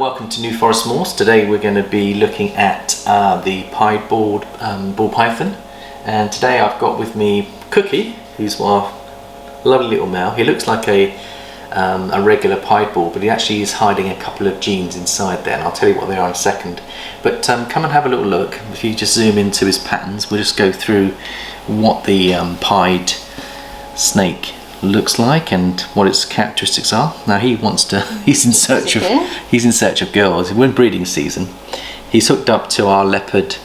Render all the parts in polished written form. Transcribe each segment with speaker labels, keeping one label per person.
Speaker 1: welcome to New Forest Moors. Today we're going to be looking at the pied ball python, and today I've got with me Cookie, who's our lovely little male. He looks like a regular pied ball, but he actually is hiding a couple of genes inside there, and I'll tell you what they are in a second. But come and have a little look. If you just zoom into his patterns, we'll just go through what the pied snake looks like and what its characteristics are. Now he's in search of girls. We're in breeding season. He's hooked up to our leopard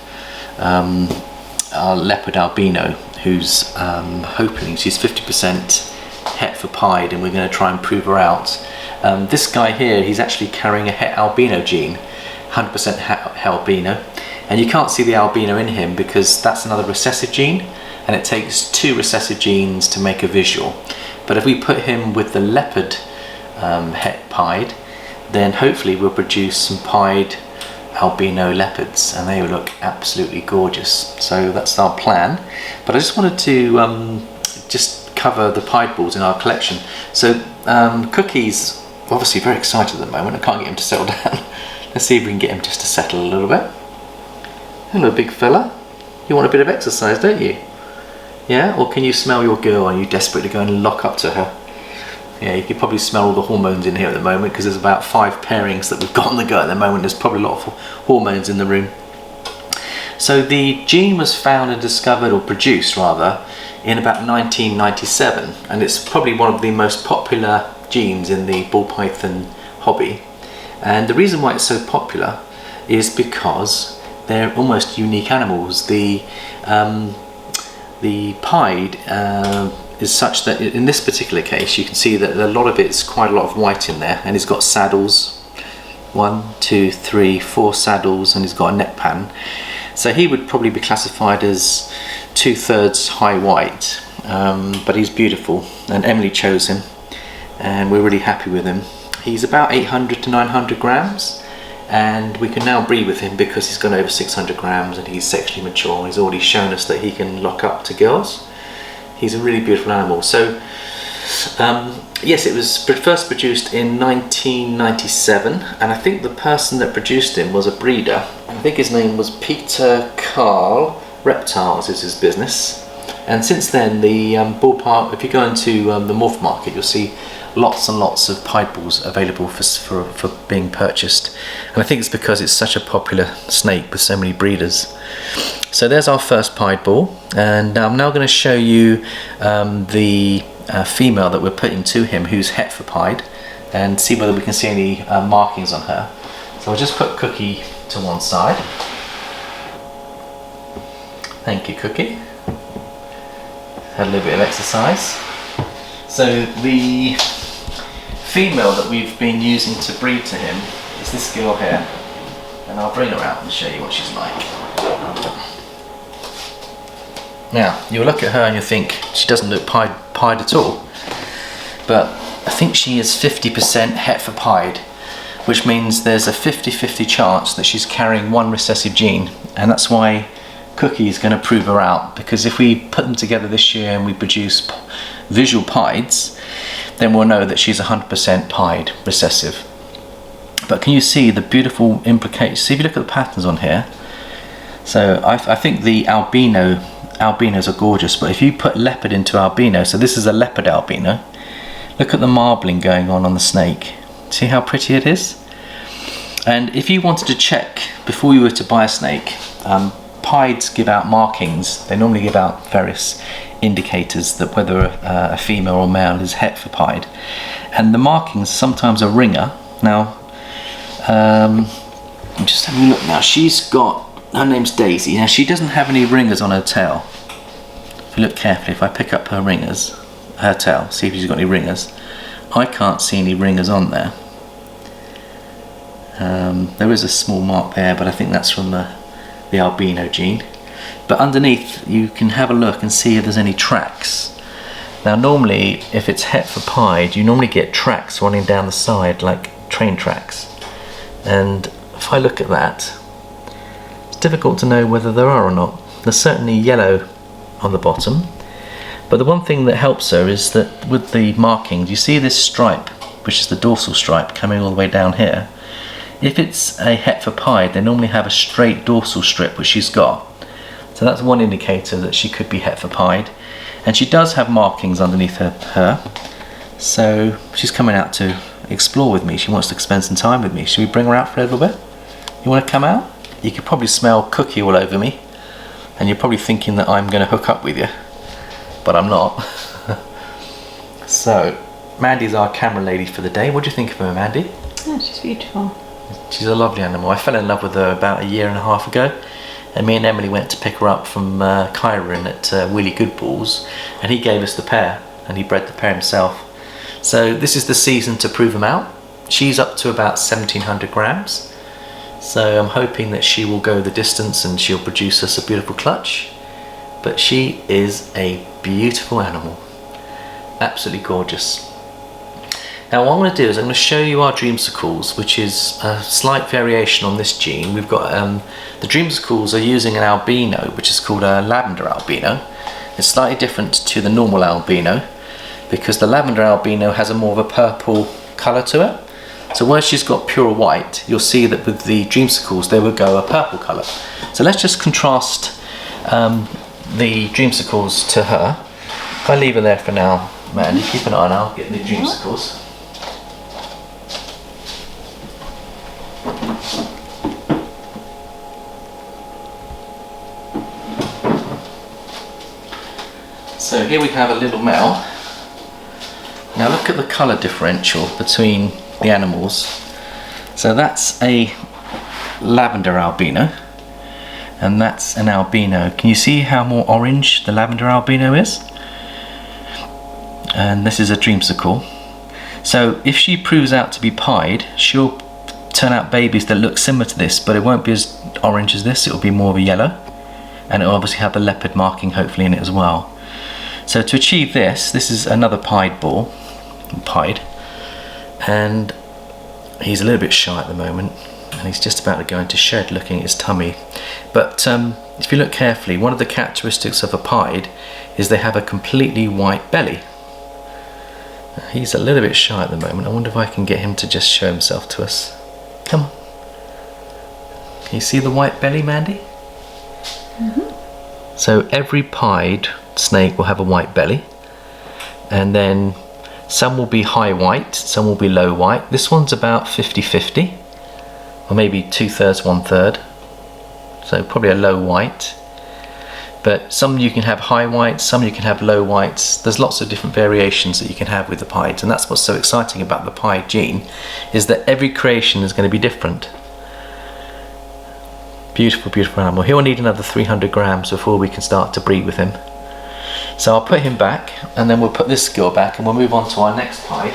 Speaker 1: albino, who's hoping she's 50% het for pied, and we're going to try and prove her out. This guy here, he's actually carrying a het albino gene, 100% het albino, and you can't see the albino in him because that's another recessive gene, and it takes 2 recessive genes to make a visual. But if we put him with the leopard het pied, then hopefully we'll produce some pied albino leopards, and they will look absolutely gorgeous. So that's our plan. But I just wanted to just cover the pied balls in our collection. So Cookie's obviously very excited at the moment. I can't get him to settle down. Let's see if we can get him just to settle a little bit. Hello, big fella. You want a bit of exercise, don't you? Yeah? Or can you smell your girl and you desperately go and lock up to her? Yeah, you can probably smell all the hormones in here at the moment, because there's about 5 pairings that we've got on the go at the moment. There's probably a lot of hormones in the room. So the gene was found and discovered, or produced rather, in about 1997, and it's probably one of the most popular genes in the ball python hobby. And the reason why it's so popular is because they're almost unique animals. The pied is such that in this particular case you can see that a lot of it's quite a lot of white in there, and he's got saddles, 1, 2, 3, 4 saddles, and he's got a neck pattern. So he would probably be classified as 2/3 high white, but he's beautiful, and Emily chose him and we're really happy with him. He's about 800 to 900 grams, and we can now breed with him because he's gone over 600 grams and he's sexually mature. He's already shown us that he can lock up to girls. He's a really beautiful animal. So yes, it was first produced in 1997, and I think the person that produced him was a breeder. I think his name was Peter Carl. Reptiles is his business. And since then, the ballpark, if you go into the morph market, you'll see lots and lots of pied balls available for being purchased. And I think it's because it's such a popular snake with so many breeders. So there's our first pied ball, and I'm now going to show you the female that we're putting to him, who's het for pied, and see whether we can see any markings on her. So I'll just put Cookie to one side. Thank you, Cookie. Had a little bit of exercise. So the female that we've been using to breed to him is this girl here, and I'll bring her out and show you what she's like. Now, you'll look at her and you'll think she doesn't look pied at all, but I think she is 50% het for pied, which means there's a 50-50 chance that she's carrying 1 recessive gene, and that's why Cookie is going to prove her out, because if we put them together this year and we produce visual pieds, then we'll know that she's 100% pied recessive. But can you see the beautiful implications? See, if you look at the patterns on here, so I think the albinos are gorgeous, but if you put leopard into albino, so this is a leopard albino, look at the marbling going on the snake. See how pretty it is? And if you wanted to check before you were to buy a snake, pieds give out markings. They normally give out various indicators that whether a female or male is het for pied, and the markings sometimes are ringer. Now I'm just having a look now. She's got, her name's Daisy. Now she doesn't have any ringers on her tail. If you look carefully, if I pick up her ringers, her tail, see if she's got any ringers. I can't see any ringers on there. There is a small mark there, but I think that's from the albino gene. But underneath you can have a look and see if there's any tracks. Now normally if it's het for pied, you normally get tracks running down the side like train tracks, and if I look at that, it's difficult to know whether there are or not. There's certainly yellow on the bottom, but the one thing that helps her is that with the markings, you see this stripe, which is the dorsal stripe coming all the way down here. If it's a het for pied, they normally have a straight dorsal strip, which she's got. So that's one indicator that she could be het for pied. And she does have markings underneath her. So she's coming out to explore with me. She wants to spend some time with me. Should we bring her out for a little bit? You want to come out? You could probably smell cookie all over me. And you're probably thinking that I'm going to hook up with you. But I'm not. So, Mandy's our camera lady for the day. What do you think of her, Mandy?
Speaker 2: Oh, she's beautiful.
Speaker 1: She's a lovely animal. I fell in love with her about 1.5 years ago. And me and Emily went to pick her up from Kyron at Willie Goodballs, and he gave us the pair, and he bred the pair himself. So this is the season to prove them out. She's up to about 1,700 grams, so I'm hoping that she will go the distance and she'll produce us a beautiful clutch. But she is a beautiful animal, absolutely gorgeous. Now what I'm going to do is I'm going to show you our dreamsicles, which is a slight variation on this gene. We've got the dreamsicles are using an albino, which is called a lavender albino. It's slightly different to the normal albino because the lavender albino has a more of a purple colour to it. So where she's got pure white, you'll see that with the dreamsicles they will go a purple colour. So let's just contrast the dreamsicles to her. If I leave her there for now, man, you keep an eye on her, I'll get the dreamsicles. So here we have a little male. Now look at the colour differential between the animals. So that's a lavender albino and that's an albino. Can you see how more orange the lavender albino is? And this is a dreamsicle. So if she proves out to be pied, she'll turn out babies that look similar to this, but it won't be as orange as this, it will be more of a yellow, and it'll obviously have the leopard marking hopefully in it as well. So to achieve this is another pied bull, and he's a little bit shy at the moment, and he's just about to go into shed looking at his tummy. But if you look carefully, one of the characteristics of a pied is they have a completely white belly. He's a little bit shy at the moment. I wonder if I can get him to just show himself to us. Come on. Can you see the white belly, Mandy? Mm-hmm. So every pied snake will have a white belly, and then some will be high white, some will be low white. This one's about 50-50, or maybe 2/3, 1/3, so probably a low white. But some you can have high whites, some you can have low whites. There's lots of different variations that you can have with the pieds, and that's what's so exciting about the pied gene, is that every creation is going to be different. Beautiful, beautiful animal. He'll need another 300 grams before we can start to breed with him. So I'll put him back, and then we'll put this girl back, and we'll move on to our next pied.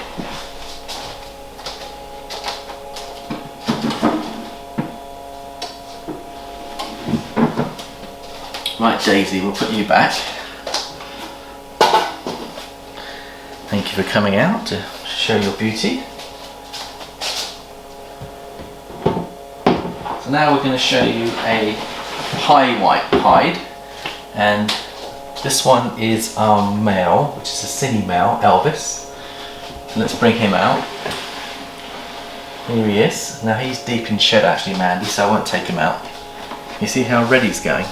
Speaker 1: Right, Daisy, we'll put you back. Thank you for coming out to show your beauty. So now we're going to show you a high white pied, and this one is our male, which is a cine male, Elvis. So let's bring him out. Here he is. Now he's deep in shed actually, Mandy, so I won't take him out. You see how red he's going?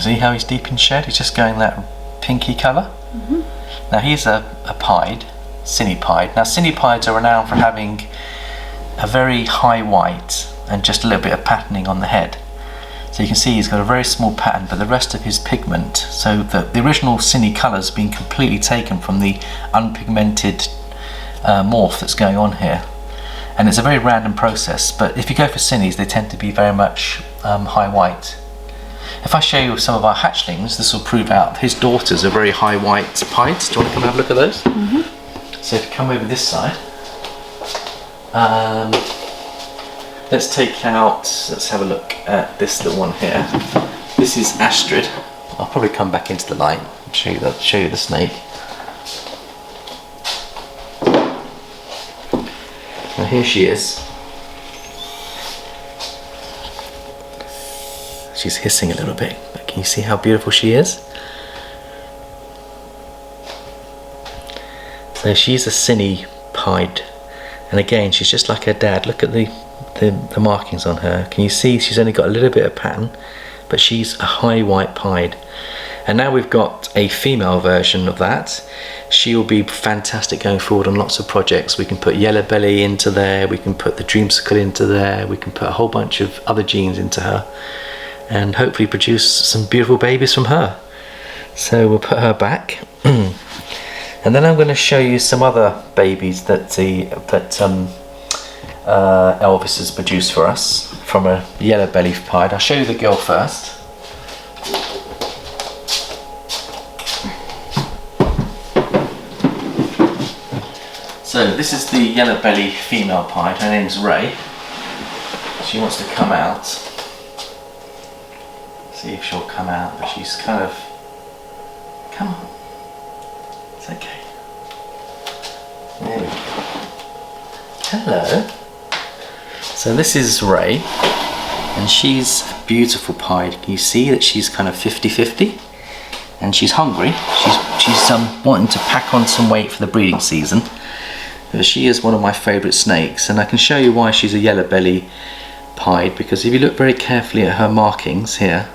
Speaker 1: See how he's deep in shed? He's just going that pinky colour. Mm-hmm. Now he's a pied, cine pied. Now cine pieds are renowned for having a very high white and just a little bit of patterning on the head. So you can see he's got a very small pattern, but the rest of his pigment, so the original cine colour's been completely taken from the unpigmented morph that's going on here. And it's a very random process, but if you go for cines, they tend to be very much high white. If I show you some of our hatchlings, this will prove out his daughters are very high white pieds. Do you want to come have a look at those? Mm-hmm. So if you come over this side, let's take out, let's have a look at this little one here. This is Astrid. I'll probably come back into the light and show you the snake. Now here she is. She's hissing a little bit, but can you see how beautiful she is? So she's a Cine pied, and again she's just like her dad. Look at the markings on her. Can you see she's only got a little bit of pattern, but she's a high white pied. And now we've got a female version of that. She will be fantastic going forward on lots of projects. We can put yellow belly into there, we can put the dreamsicle into there, we can put a whole bunch of other genes into her, and hopefully produce some beautiful babies from her. So we'll put her back. And then I'm going to show you some other babies that Elvis has produced for us from a yellow belly pied. I'll show you the girl first. So this is the yellow belly female pied. Her name's Ray. She wants to come out. See if she'll come out, but she's kind of... Come on. It's okay. There we go. Hello. So this is Ray, and she's a beautiful pied. Can you see that she's kind of 50-50? And she's hungry. She's wanting to pack on some weight for the breeding season. But she is one of my favourite snakes, and I can show you why she's a yellow belly pied, because if you look very carefully at her markings here,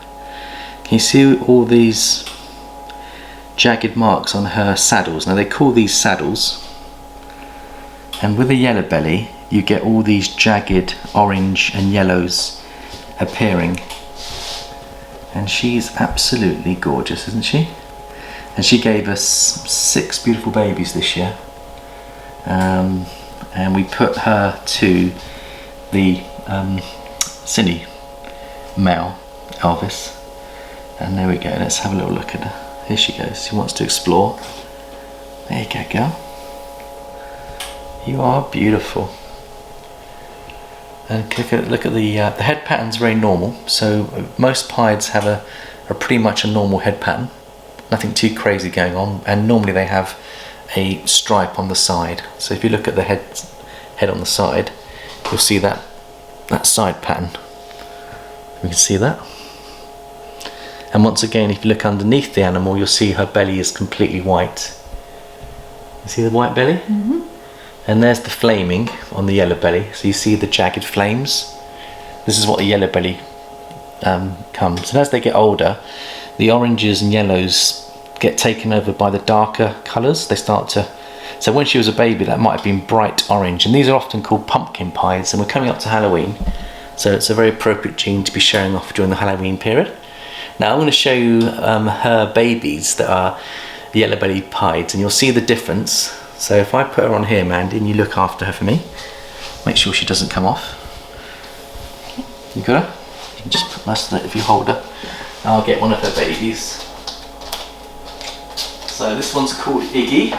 Speaker 1: can you see all these jagged marks on her saddles? Now they call these saddles, and with a yellow belly you get all these jagged orange and yellows appearing, and she's absolutely gorgeous, isn't she? And she gave us 6 beautiful babies this year, and we put her to the Cine male Elvis, and there we go. Let's have a little look at her. Here she goes. She wants to explore. There you go, girl. You are beautiful. And look at the head pattern's very normal. So most pieds have a pretty much a normal head pattern. Nothing too crazy going on. And normally they have a stripe on the side. So if you look at the head on the side, you'll see that side pattern. You can see that. And once again, if you look underneath the animal, you'll see her belly is completely white. You see the white belly? Mm-hmm. And there's the flaming on the yellow belly. So you see the jagged flames. This is what the yellow belly comes. And as they get older, the oranges and yellows get taken over by the darker colours. They start to... So when she was a baby, that might have been bright orange. And these are often called pumpkin pies. And we're coming up to Halloween. So it's a very appropriate gene to be showing off during the Halloween period. Now I'm going to show you her babies that are yellow belly pieds, and you'll see the difference. So if I put her on here, Mandy, and you look after her for me, make sure she doesn't come off. You got her? You can just put most of it if you hold her. I'll get one of her babies. So this one's called Iggy.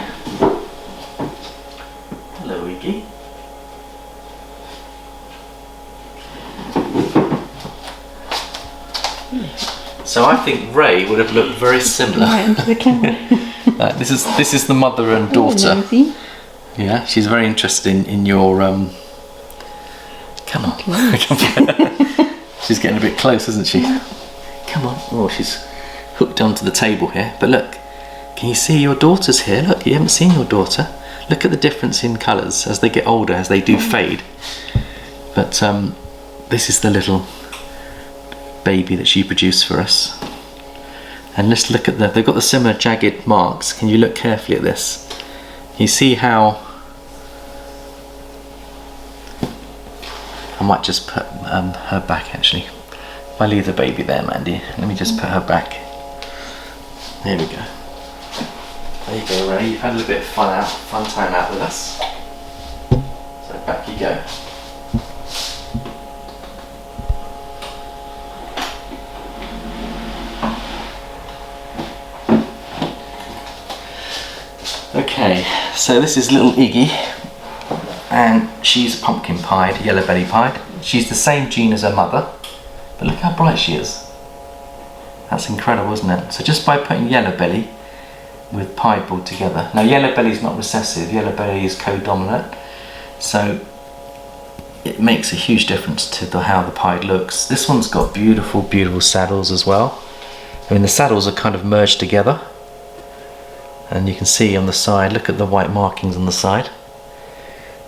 Speaker 1: Hello, Iggy. So I think Ray would have looked very similar.
Speaker 2: Right into the camera.
Speaker 1: This is the mother and daughter. Yeah, she's very interested in your come on. She's getting a bit close, isn't she? Come on. Oh, she's hooked onto the table here. But look, can you see your daughter's here? Look, you haven't seen your daughter. Look at the difference in colours as they get older, as they do fade. But this is the little baby that she produced for us. And let's look at they've got the similar jagged marks. Can you look carefully at this? You see how I might just put her back actually. If I leave the baby there, Mandy, let me just put her back. There we go. There you go, Ray. You've had a little bit of fun time out with us. So back you go. Okay, so this is little Iggy, and she's a pumpkin pied, yellow belly pied. She's the same gene as her mother, but look how bright she is. That's incredible, isn't it? So just by putting yellow belly with piebald together. Now yellow belly is not recessive, yellow belly is co-dominant, so it makes a huge difference to how the pied looks. This one's got beautiful, beautiful saddles as well. I mean, the saddles are kind of merged together. And you can see on the side, look at the white markings on the side.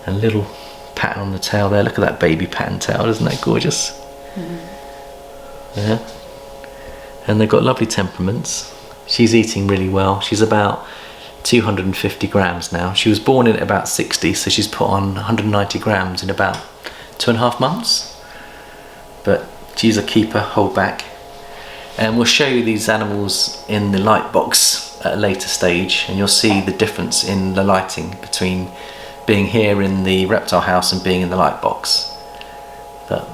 Speaker 1: And a little pattern on the tail there. Look at that baby pattern tail, isn't that gorgeous? Yeah. And they've got lovely temperaments. She's eating really well. She's about 250 grams now. She was born in at about 60, so she's put on 190 grams in about 2.5 months. But she's a keeper, hold back. And we'll show you these animals in the light box at a later stage, and you'll see the difference in the lighting between being here in the reptile house and being in the light box. But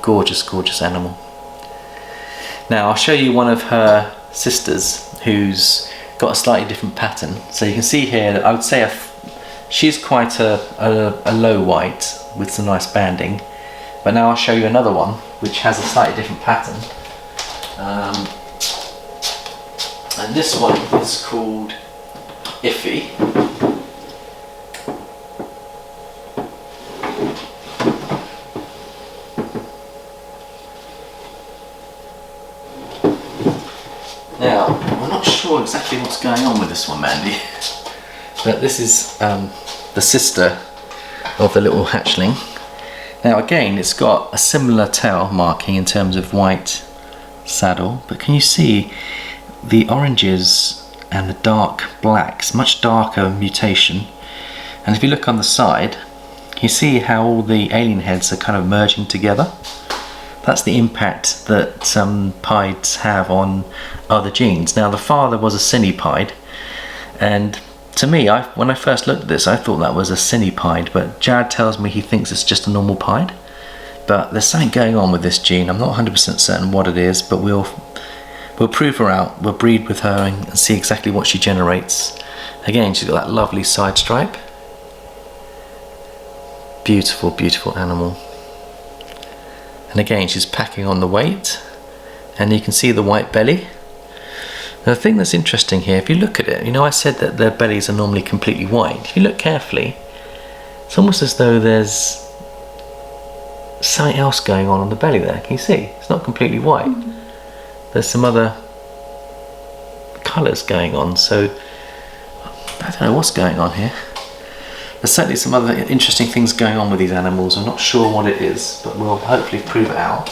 Speaker 1: gorgeous, gorgeous animal. Now I'll show you one of her sisters who's got a slightly different pattern. So you can see here that I would say she's quite a low white with some nice banding. But now I'll show you another one which has a slightly different pattern. And this one is called Iffy. Now, I'm not sure exactly what's going on with this one, Mandy, but this is the sister of the little hatchling. Now again, it's got a similar tail marking in terms of white saddle, but can you see the oranges and the dark blacks, much darker mutation. And if you look on the side, you see how all the alien heads are kind of merging together. That's the impact that some pieds have on other genes. Now the father was a cinepide, and to me, when I first looked at this, I thought that was a cinepide, but Jad tells me he thinks it's just a normal pied. But there's something going on with this gene. I'm not 100% certain what it is, but we'll prove her out. We'll breed with her and see exactly what she generates. Again, she's got that lovely side stripe. Beautiful, beautiful animal. And again, she's packing on the weight, and you can see the white belly. Now, the thing that's interesting here, if you look at it, you know I said that their bellies are normally completely white. If you look carefully, it's almost as though there's something else going on the belly there. Can you see? It's not completely white. There's some other colours going on, so I don't know what's going on here. There's certainly some other interesting things going on with these animals. I'm not sure what it is, but we'll hopefully prove it out.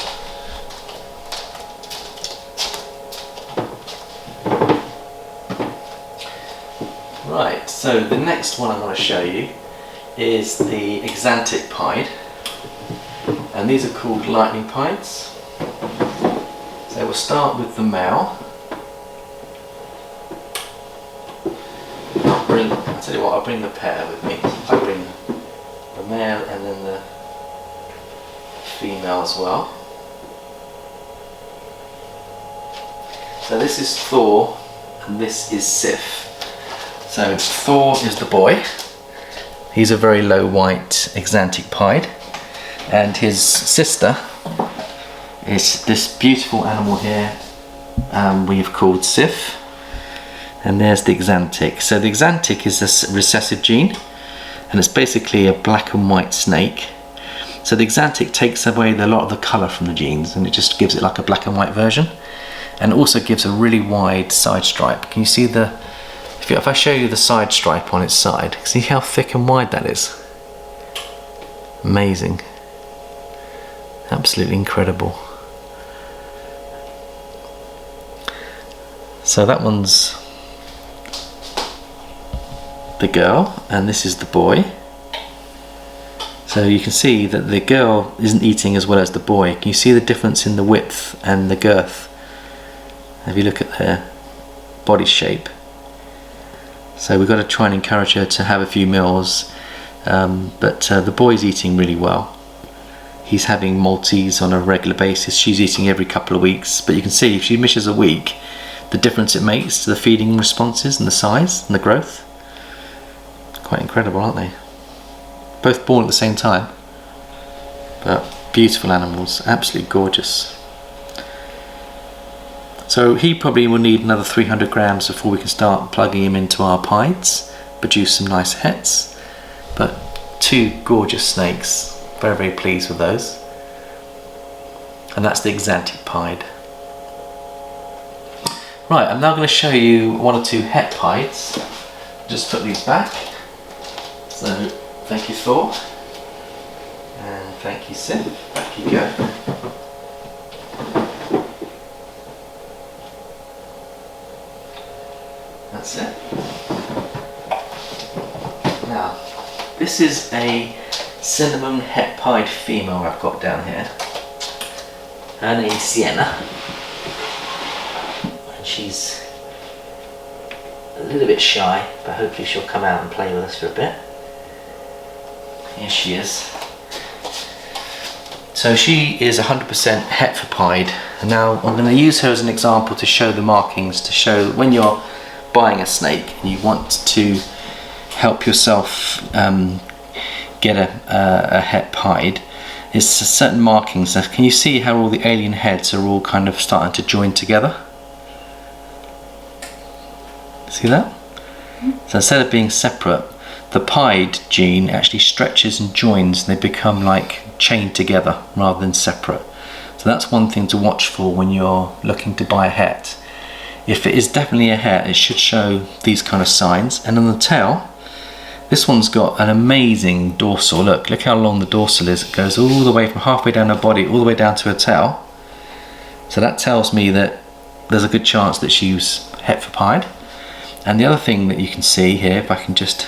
Speaker 1: Right, so the next one I want to show you is the Exantic pied, and these are called lightning pieds. So we'll start with the male. I'll tell you what, I'll bring the pair with me. I'll bring the male and then the female as well. So this is Thor and this is Sif. So Thor is the boy. He's a very low white Exantic pied, and his sister is this beautiful animal here we've called Sif. And there's the Exantic. So the Exantic is a recessive gene, and it's basically a black and white snake. So the Exantic takes away a lot of the colour from the genes, and it just gives it like a black and white version, and it also gives a really wide side stripe. Can you see the, if I show you the side stripe on its side, see how thick and wide that is? Amazing. Absolutely incredible. So that one's the girl, and this is the boy. So you can see that the girl isn't eating as well as the boy. Can you see the difference in the width and the girth? If you look at her body shape. So we've got to try and encourage her to have a few meals, but the boy's eating really well. He's having Maltese on a regular basis. She's eating every couple of weeks, but you can see if she misses a week, the difference it makes to the feeding responses and the size and the growth. Quite incredible, aren't they? Both born at the same time, but beautiful animals, absolutely gorgeous. So he probably will need another 300 grams before we can start plugging him into our pieds, produce some nice hets. But two gorgeous snakes, very, very pleased with those. And that's the Exantic pied. Right, I'm now going to show you one or two het pieds. Just put these back. So, thank you Thor. And thank you Sif. Back you go. That's it. Now, this is a cinnamon het pied female I've got down here. Her name's Sienna. And she's a little bit shy, but hopefully she'll come out and play with us for a bit. Here she is. So she is 100% het pied. And now I'm going to use her as an example to show the markings, to show when you're buying a snake and you want to help yourself get a het pied. There's certain markings. Can you see how all the alien heads are all kind of starting to join together? See that? So instead of being separate, the pied gene actually stretches and joins, and they become like chained together rather than separate. So that's one thing to watch for when you're looking to buy a het. If it is definitely a het, it should show these kind of signs. And on the tail, this one's got an amazing dorsal. Look how long the dorsal is. It goes all the way from halfway down her body all the way down to her tail. So that tells me that there's a good chance that she's het pied. And the other thing that you can see here, if I can just,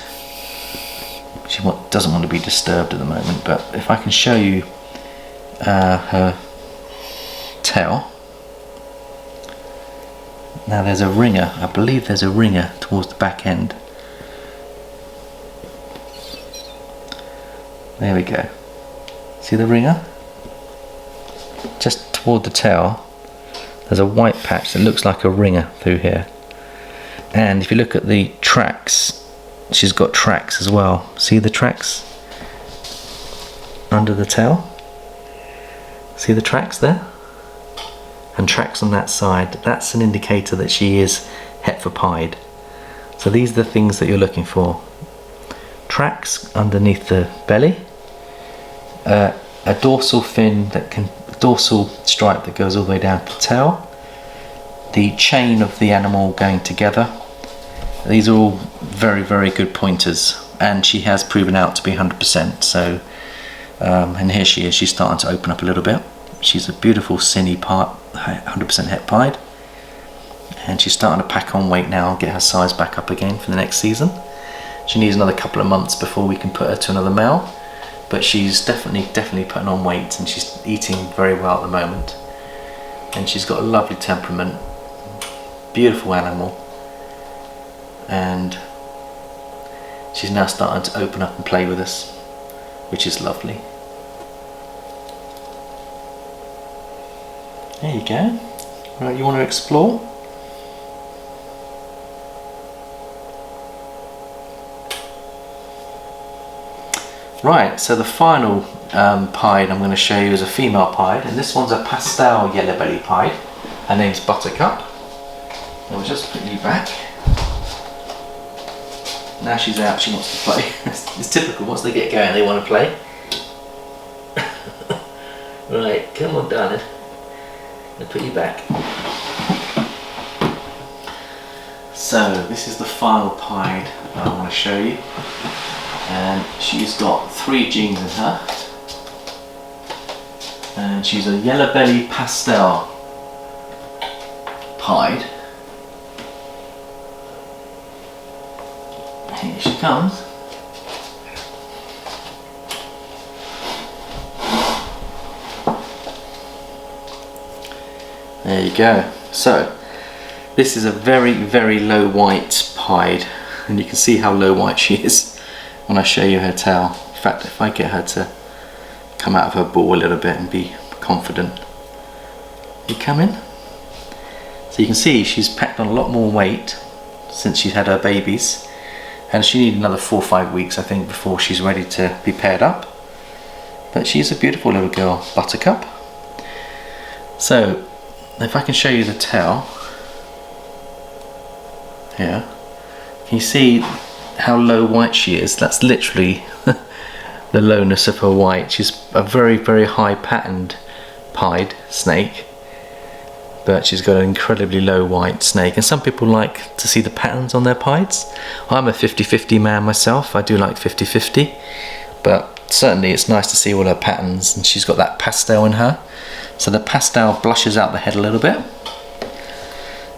Speaker 1: she doesn't want to be disturbed at the moment, but if I can show you her tail. Now there's a ringer, I believe there's a ringer towards the back end. There we go. See the ringer? Just toward the tail, there's a white patch that looks like a ringer through here. And if you look at the tracks, she's got tracks as well. See the tracks under the tail? See the tracks there? And tracks on that side. That's an indicator that she is het pied. So these are the things that you're looking for. Tracks underneath the belly, a dorsal fin dorsal stripe that goes all the way down to the tail, the chain of the animal going together. These are all very, very good pointers, and she has proven out to be 100%. So, and here she is. She's starting to open up a little bit. She's a beautiful cinny part, 100% het pied, and she's starting to pack on weight now and get her size back up again for the next season. She needs another couple of months before we can put her to another male, but she's definitely putting on weight, and she's eating very well at the moment. And she's got a lovely temperament, beautiful animal, and she's now starting to open up and play with us, which is lovely. There you go. Right, you want to explore? Right, so the final pied I'm going to show you is a female pied, and this one's a pastel yellow belly pied. Her name's Buttercup. And we'll just put you back. Now she's out, she wants to play. It's typical, once they get going they want to play. Right, come on darling. I'll put you back. So this is the final pied that I want to show you. And she's got 3 genes in her. And she's a yellow belly pastel pied. Here she comes. There you go. So this is a very, very low white pied, and you can see how low white she is when I show you her tail. In fact, if I get her to come out of her ball a little bit and be confident. You come in. So you can see she's packed on a lot more weight since she's had her babies, and she needs another 4 or 5 weeks I think before she's ready to be paired up. But she's a beautiful little girl, Buttercup. So if I can show you the tail here, can you see how low white she is? That's literally the lowness of her white. She's a very, very high patterned pied snake, but she's got an incredibly low white snake, and some people like to see the patterns on their pieds. I'm a 50-50 man myself. I do like 50-50, but certainly it's nice to see all her patterns, and she's got that pastel in her. So the pastel blushes out the head a little bit,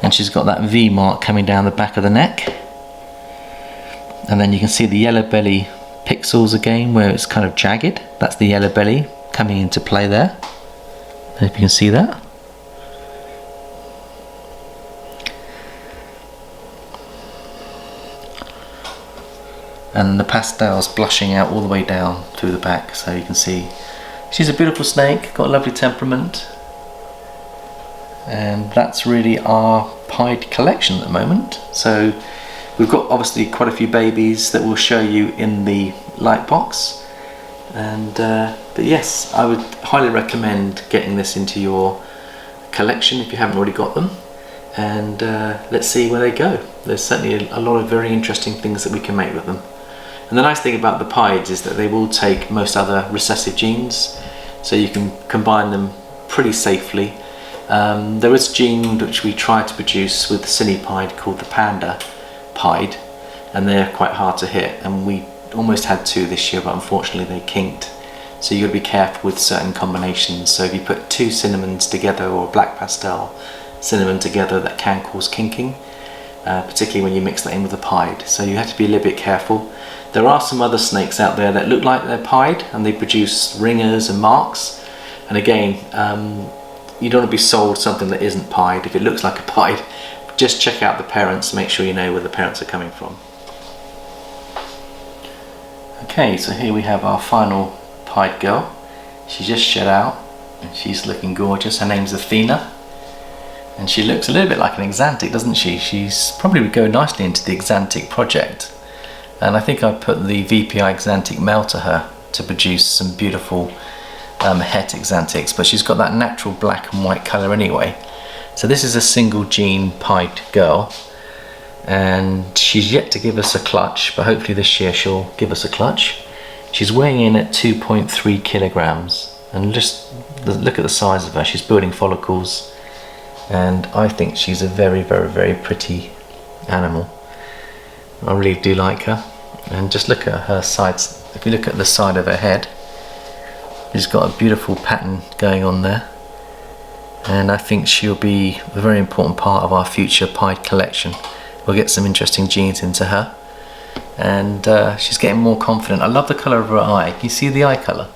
Speaker 1: and she's got that V mark coming down the back of the neck, and then you can see the yellow belly pixels again where it's kind of jagged. That's the yellow belly coming into play there. I hope you can see that. And the pastel's blushing out all the way down through the back, so you can see she's a beautiful snake, got a lovely temperament, and that's really our pied collection at the moment. So we've got obviously quite a few babies that we'll show you in the light box, and but yes, I would highly recommend getting this into your collection if you haven't already got them, and let's see where they go. There's certainly a lot of very interesting things that we can make with them. And the nice thing about the pieds is that they will take most other recessive genes, so you can combine them pretty safely. There is a gene which we tried to produce with the cine pied called the panda pied, and they're quite hard to hit, and we almost had two this year, but unfortunately they kinked. So you've got to be careful with certain combinations. So if you put two cinnamons together, or black pastel cinnamon together, that can cause kinking, particularly when you mix that in with the pied. So you have to be a little bit careful. There are some other snakes out there that look like they're pied, and they produce ringers and marks. And again, you don't want to be sold something that isn't pied. If it looks like a pied, just check out the parents, make sure you know where the parents are coming from. Okay, so here we have our final pied girl. She just shed out, and she's looking gorgeous. Her name's Athena, and she looks a little bit like an Exantic, doesn't she? She's probably would go nicely into the Exantic project. And I think I put the VPI Exantic male to her to produce some beautiful het Exantics, but she's got that natural black and white colour anyway. So this is a single gene pied girl, and she's yet to give us a clutch, but hopefully this year she'll give us a clutch. She's weighing in at 2.3 kilograms, and just look at the size of her. She's building follicles, and I think she's a very, very, very pretty animal. I really do like her, and just look at her sides. If you look at the side of her head, she's got a beautiful pattern going on there, and I think she'll be a very important part of our future pied collection. We'll get some interesting genes into her, and she's getting more confident. I love the colour of her eye. Can you see the eye colour?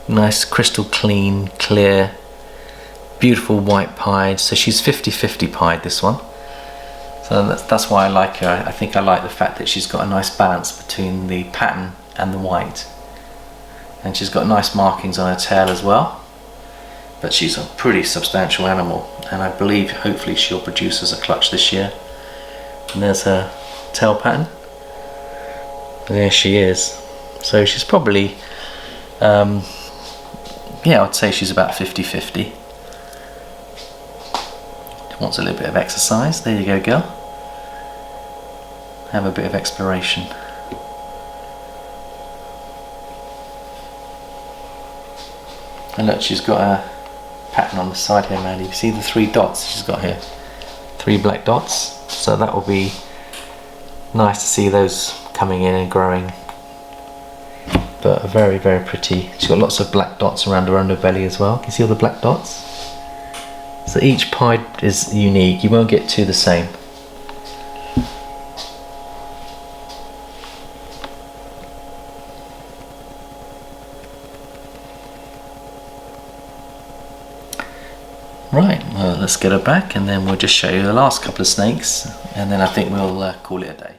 Speaker 1: Nice crystal clean, clear, beautiful white pied. So she's 50-50 pied, this one. So that's why I like her. I think I like the fact that she's got a nice balance between the pattern and the white. And she's got nice markings on her tail as well. But she's a pretty substantial animal, and I believe hopefully she'll produce us a clutch this year. And there's her tail pattern. And there she is. So she's probably, yeah, I'd say she's about 50-50. Wants a little bit of exercise. There you go, girl. Have a bit of exploration. And look, she's got a pattern on the side here, Mandy. You see the 3 dots she's got here? 3 black dots. So that will be nice to see those coming in and growing. But very, very pretty. She's got lots of black dots around her underbelly as well. Can you see all the black dots? So each pied is unique. You won't get 2 the same. Right, well, let's get her back, and then we'll just show you the last couple of snakes, and then I think we'll call it a day.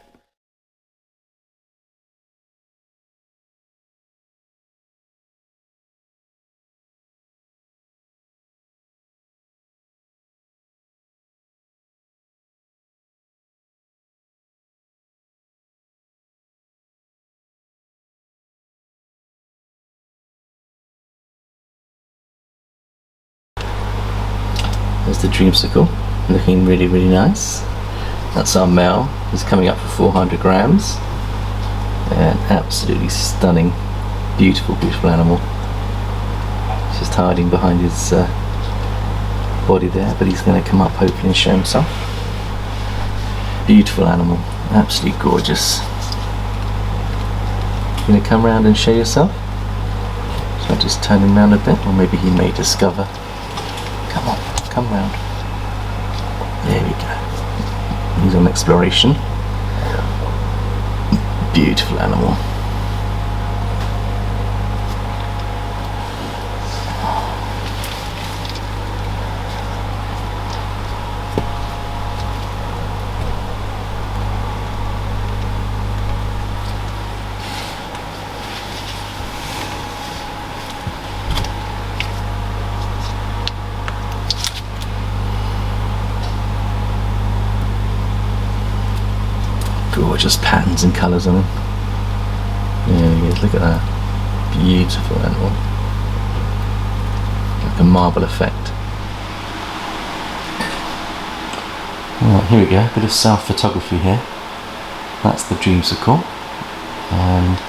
Speaker 1: There's the dreamsicle, looking really, really nice. That's our male. He's coming up for 400 grams. An absolutely stunning, beautiful, beautiful animal. He's just hiding behind his body there, but he's going to come up hopefully and show himself. Beautiful animal, absolutely gorgeous. Going to come round and show yourself? So I just turn him round a bit, or maybe he may discover. Come on, come round. There we go. He's on exploration. Beautiful animal. Gorgeous patterns and colours on him. There he is, look at that. Beautiful animal. Like a marble effect. Right, here we go, a bit of self-photography here. That's the dreamsicle. And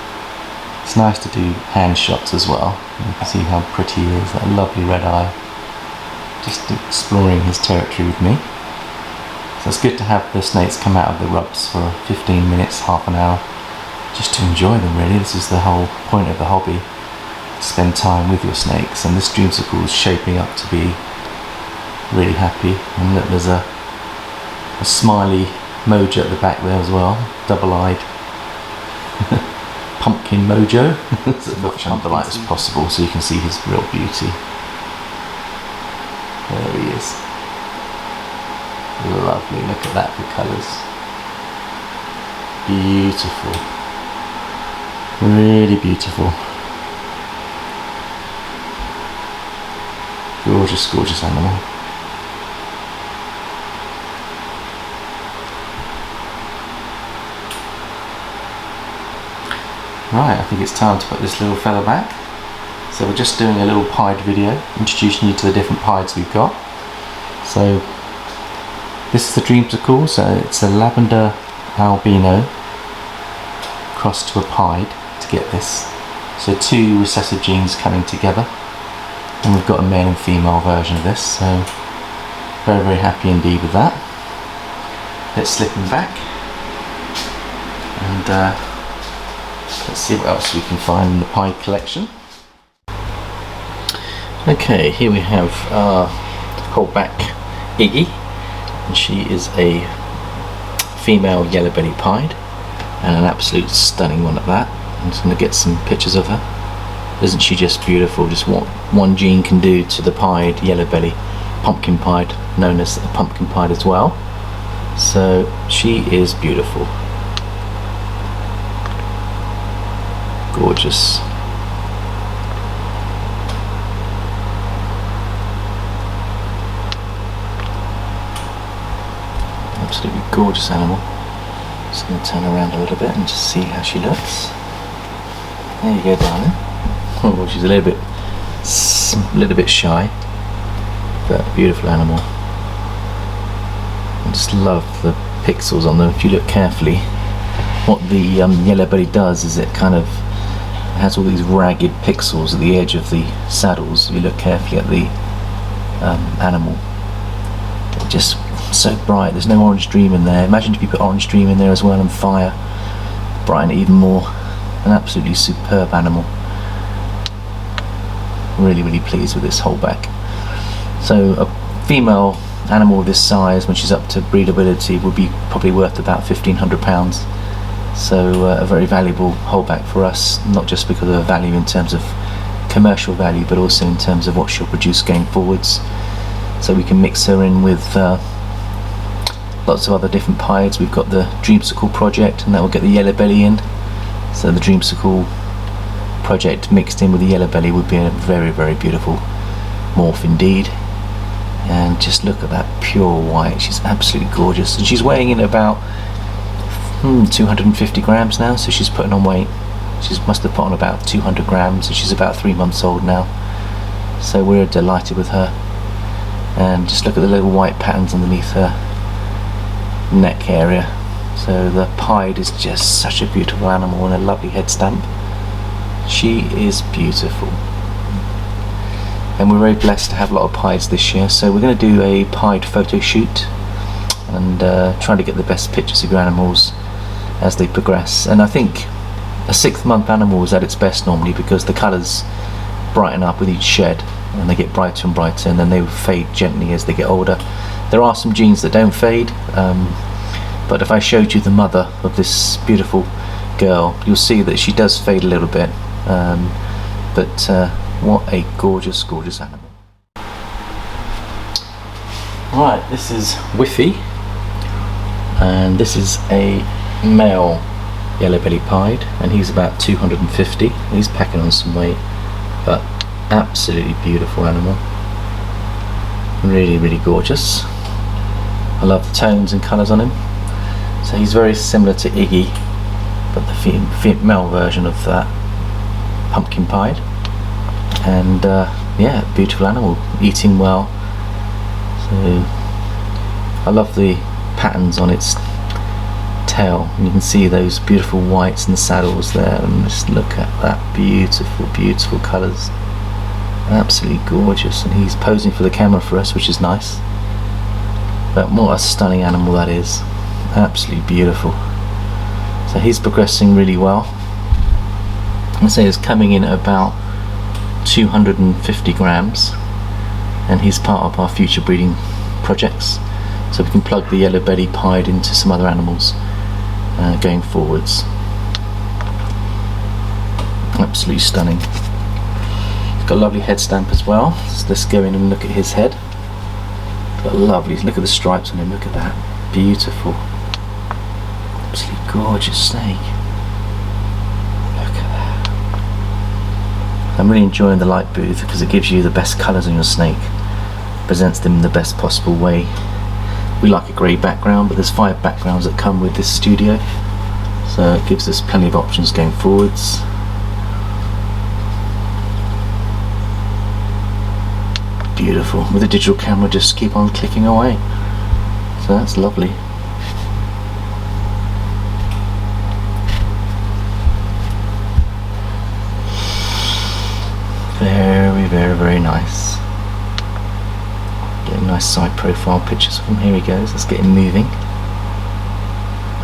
Speaker 1: it's nice to do hand shots as well. You can see how pretty he is, that lovely red eye. Just exploring his territory with me. So it's good to have the snakes come out of the rubs for 15 minutes, half an hour, just to enjoy them really. This is the whole point of the hobby, to spend time with your snakes, and this dreamsicle is shaping up to be really happy. And look, there's a smiley mojo at the back there as well, double-eyed. Pumpkin mojo. So as much under light as possible so you can see his real beauty. There he is. Lovely, look at that for colours. Beautiful. Really beautiful. Gorgeous, gorgeous animal. Right, I think it's time to put this little fella back. So we're just doing a little pied video, introducing you to the different pieds we've got. So this is the dreamsicle, so it's a lavender albino crossed to a pied to get this. So two recessive genes coming together, and we've got a male and female version of this, so very, very happy indeed with that. Let's slip him back, and let's see what else we can find in the pied collection. Okay, here we have our holdback Iggy. And she is a female yellow belly pied, and an absolute stunning one at that. I'm just going to get some pictures of her. Isn't she just beautiful? Just what one gene can do to the pied yellow belly, pumpkin pied, known as the pumpkin pied as well. So she is beautiful, gorgeous. Absolutely gorgeous animal. Just going to turn around a little bit and just see how she looks. There you go, darling. Oh, she's a little bit shy, but beautiful animal. I just love the pixels on them. If you look carefully, what the yellow belly does is it has all these ragged pixels at the edge of the saddles. If you look carefully at the animal, it just so bright. There's no orange dream in there. Imagine if you put orange dream in there as well and fire, brighten it even more. An absolutely superb animal. Really, really pleased with this holdback. So a female animal of this size, when she's up to breedability, would be probably worth about £1,500. So a very valuable holdback for us, not just because of her value in terms of commercial value, but also in terms of what she'll produce going forwards. So we can mix her in with lots of other different pieds. We've got the dreamsicle project, and that will get the yellow belly in. So the dreamsicle project mixed in with the yellow belly would be a very, very beautiful morph indeed. And just look at that pure white. She's absolutely gorgeous, and she's weighing in about 250 grams now, so she's putting on weight. She must have put on about 200 grams, and she's about 3 months old now. So we're delighted with her. And just look at the little white patterns underneath her neck area. So the pied is just such a beautiful animal, and a lovely head stamp. She is beautiful. and we're very blessed to have a lot of pieds this year, so we're going to do a pied photo shoot and trying to get the best pictures of your animals as they progress. And I think a 6th month animal is at its best normally, because the colours brighten up with each shed and they get brighter and brighter, and then they fade gently as they get older. There are some genes that don't fade, but if I showed you the mother of this beautiful girl, you'll see that she does fade a little bit, but what a gorgeous, gorgeous animal. Right, this is Whiffy, and this is a male yellow-bellied pied, and he's about 250. He's packing on some weight, but absolutely beautiful animal. Really, really gorgeous. I love the tones and colours on him. So he's very similar to Iggy, but the female version of that pumpkin pied. And yeah, beautiful animal, eating well. So I love the patterns on its tail, and you can see those beautiful whites and saddles there, and just look at that beautiful, beautiful colours. Absolutely gorgeous, and he's posing for the camera for us, which is nice. But what a stunning animal that is. Absolutely beautiful. So he's progressing really well. I say he's coming in at about 250 grams, and he's part of our future breeding projects, so we can plug the yellow-bellied pied into some other animals going forwards. Absolutely stunning. He's got a lovely head stamp as well, so let's go in and look at his head. Got lovely, look at the stripes on him, look at that, beautiful. Absolutely gorgeous snake. Look at that. I'm really enjoying the light booth because it gives you the best colours on your snake, presents them in the best possible way. We like a grey background, but there's 5 backgrounds that come with this studio, so it gives us plenty of options going forwards. Beautiful. With the digital camera, just keep on clicking away, so that's lovely. Very, very, very nice. Getting nice side profile pictures of him. Here he goes. Let's get him moving.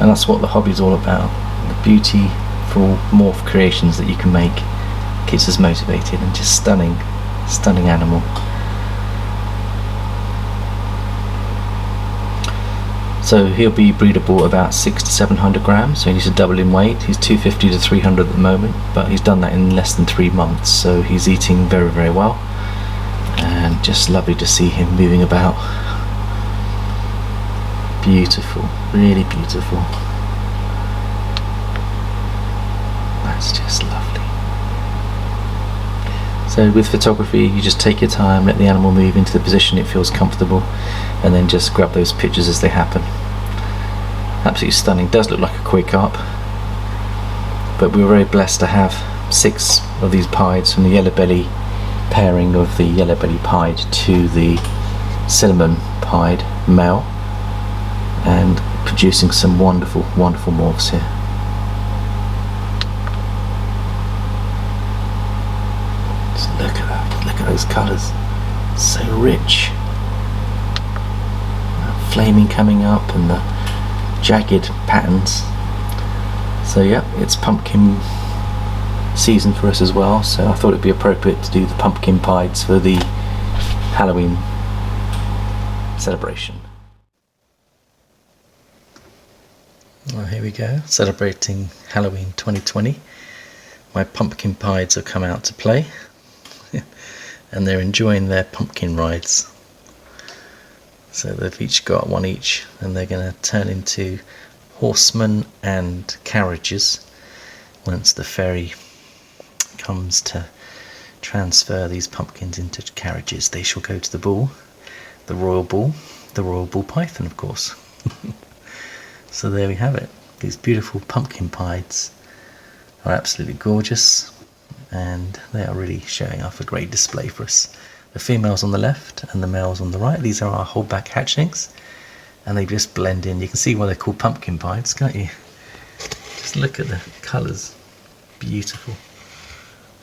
Speaker 1: And that's what the hobby's all about. The beautiful morph creations that you can make keeps us motivated, and just stunning, stunning animal. So he'll be breedable about 600 to 700 grams, so he needs to double in weight. He's 250 to 300 at the moment, but he's done that in less than 3 months, so he's eating very, very well, and just lovely to see him moving about. Beautiful, really beautiful. That's just lovely. So with photography, you just take your time, let the animal move into the position it feels comfortable, and then just grab those pictures as they happen. Absolutely stunning. Does look like a koi carp, but we were very blessed to have 6 of these pieds from the yellow belly pairing of the yellow belly pied to the cinnamon pied male, and producing some wonderful, wonderful morphs here. Just look at that, look at those colours, so rich. Flaming coming up and the jagged patterns. So yeah, it's pumpkin season for us as well, so I thought it'd be appropriate to do the pumpkin pieds for the Halloween celebration. Well, here we go, celebrating Halloween 2020. My pumpkin pieds have come out to play and they're enjoying their pumpkin rides. So they've each got one each, and they're going to turn into horsemen and carriages once the fairy comes to transfer these pumpkins into carriages. They shall go to the bull, the royal bull python, of course. So there we have it. These beautiful pumpkin pieds are absolutely gorgeous, and they are really showing off a great display for us. The females on the left and the males on the right. These are our holdback hatchlings, and they just blend in. You can see why they're called pumpkin pieds, can't you? Just look at the colours. Beautiful.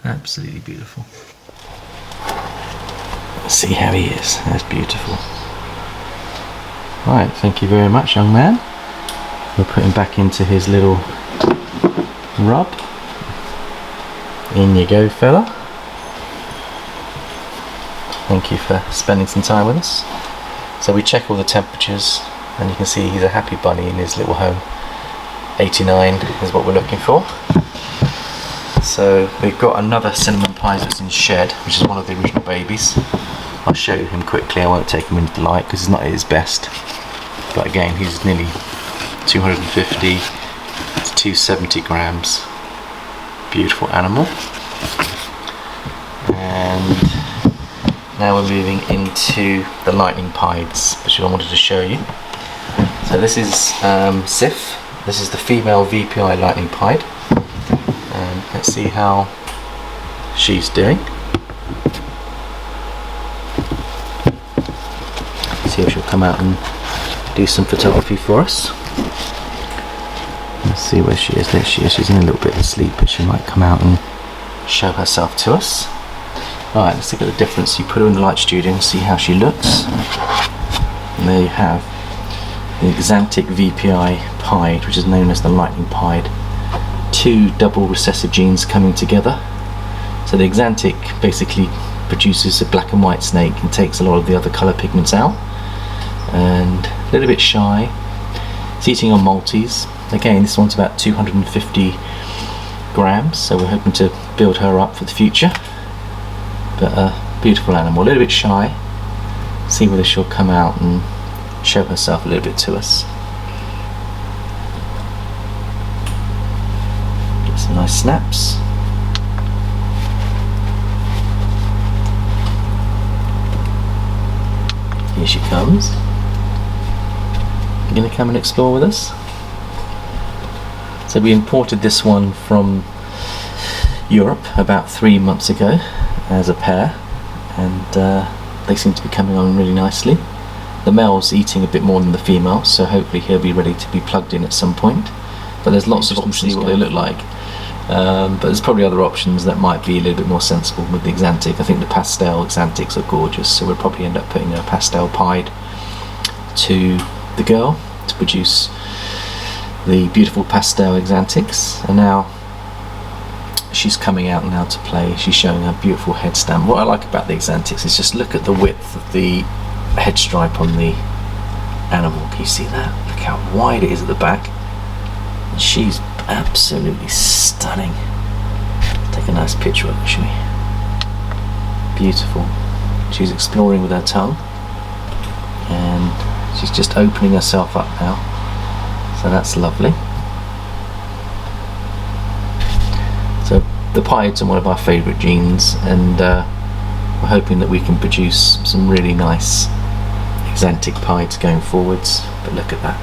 Speaker 1: Absolutely beautiful. Let's see how he is. That's beautiful. Right, thank you very much, young man. We'll put him back into his little rub. In you go, fella. Thank you for spending some time with us. So we check all the temperatures, and you can see he's a happy bunny in his little home. 89 is what we're looking for. So we've got another cinnamon pie that's in shed, which is one of the original babies. I'll show you him quickly. I won't take him into the light because he's not at his best. But again, he's nearly 250 to 270 grams. Beautiful animal. And now we're moving into the lightning pieds, which I wanted to show you. So this is Sif. This is the female VPI lightning pied. And let's see how she's doing. See if she'll come out and do some photography for us. Let's see where she is. There she is. She's in a little bit of sleep, but she might come out and show herself to us. Alright, let's look at the difference. You put her in the light studio and see how she looks. And there you have the Xanthic VPI pied, which is known as the lightning pied. Two double recessive genes coming together. So the Xanthic basically produces a black and white snake and takes a lot of the other colour pigments out. And a little bit shy. It's eating on Maltese. Again, this one's about 250 grams, so we're hoping to build her up for the future. But a beautiful animal, a little bit shy. See whether she'll come out and show herself a little bit to us. Get some nice snaps. Here she comes. You gonna come and explore with us? So we imported this one from Europe about 3 months ago as a pair, and they seem to be coming on really nicely. The male's eating a bit more than the female, so hopefully he'll be ready to be plugged in at some point. But there's lots of options to see what they look like. But there's probably other options that might be a little bit more sensible with the Xanthic. I think the pastel Xanthics are gorgeous, so we'll probably end up putting a pastel pied to the girl to produce the beautiful pastel Xanthics. And now she's coming out now to play. She's showing her beautiful head stamp. What I like about the Xanthics is just look at the width of the head stripe on the animal. Can you see that? Look how wide it is at the back. And she's absolutely stunning. Take a nice picture of her, shall we? Beautiful. She's exploring with her tongue, and she's just opening herself up now, so that's lovely. So the pieds are one of our favourite genes, and we're hoping that we can produce some really nice Xanthic pieds going forwards. But look at that.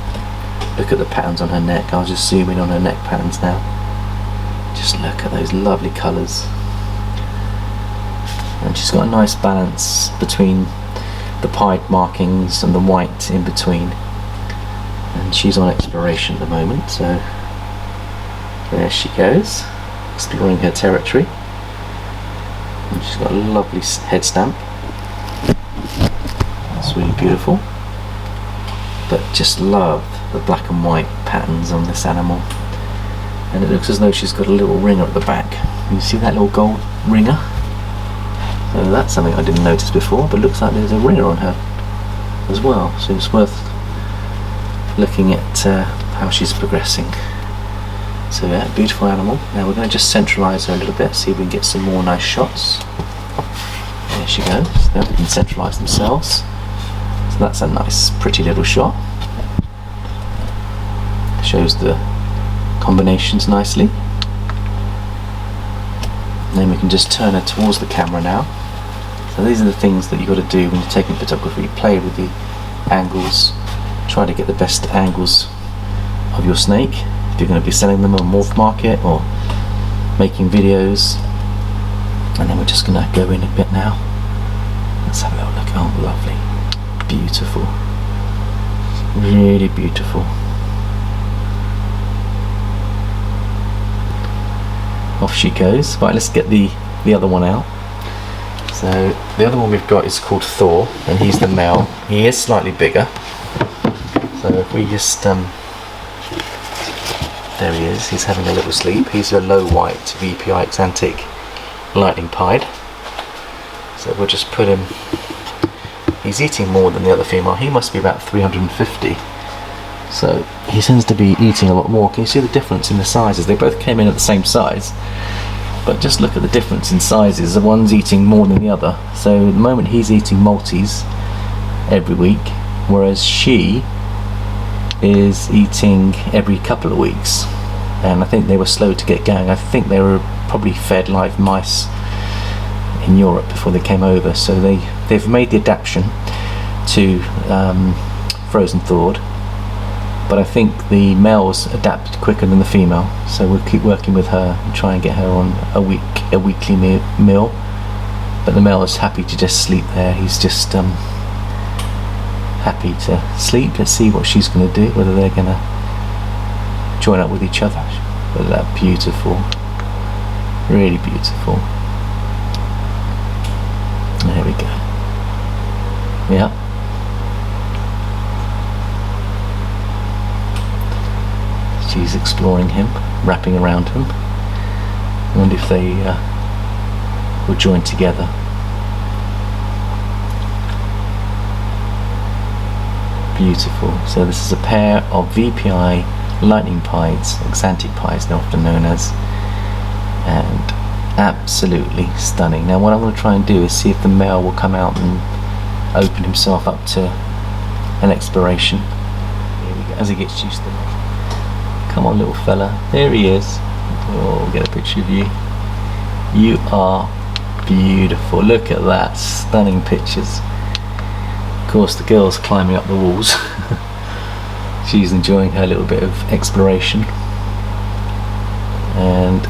Speaker 1: Look at the patterns on her neck. I'll just zoom in on her neck patterns now. Just look at those lovely colours. And she's got a nice balance between the pied markings and the white in between. And she's on exploration at the moment, so there she goes, exploring her territory. And she's got a lovely head stamp. It's really beautiful. But just love the black and white patterns on this animal. And it looks as though she's got a little ringer at the back. You see that little gold ringer? So that's something I didn't notice before, but looks like there's a ringer on her as well. So it's worth looking at how she's progressing. So yeah, beautiful animal. Now we're going to just centralise her a little bit, see if we can get some more nice shots. There she goes. Now they can centralise themselves. So that's a nice, pretty little shot. Shows the combinations nicely. And then we can just turn her towards the camera now. So these are the things that you've got to do when you're taking photography. Play with the angles, try to get the best angles of your snake if you're going to be selling them on Morph Market or making videos. And then we're just going to go in a bit now. Let's have a little look. Oh, lovely. Beautiful. Really beautiful. Off she goes. Right, let's get the other one out. So the other one we've got is called Thor, and he's the male. He is slightly bigger. So if we just there he is. He's having a little sleep. He's a low white VPI Exantic lightning pied. So we'll just put him. He's eating more than the other female. He must be about 350. So he seems to be eating a lot more. Can you see the difference in the sizes? They both came in at the same size, but just look at the difference in sizes. The one's eating more than the other. So at the moment he's eating multis every week, whereas she is eating every couple of weeks. And I think they were slow to get going. I think they were probably fed live mice in Europe before they came over. So they've made the adaptation to frozen thawed. But I think the males adapt quicker than the female, so we'll keep working with her and try and get her on a weekly meal. But the male is happy to just sleep there. He's just happy to sleep. Let's see what she's going to do, whether they're going to join up with each other. But that's beautiful, really beautiful. There we go. Yeah. She's exploring him, wrapping around him. I wonder if they will join together. Beautiful. So this is a pair of VPI lightning pieds, Exantic pieds they're often known as, and absolutely stunning. Now what I'm going to try and do is see if the male will come out and open himself up to an exploration. Here we go, as he gets used to it. Come on, little fella. There he is. Oh, we'll get a picture of you. You are beautiful. Look at that. Stunning pictures. Of course, the girl's climbing up the walls. She's enjoying her little bit of exploration. And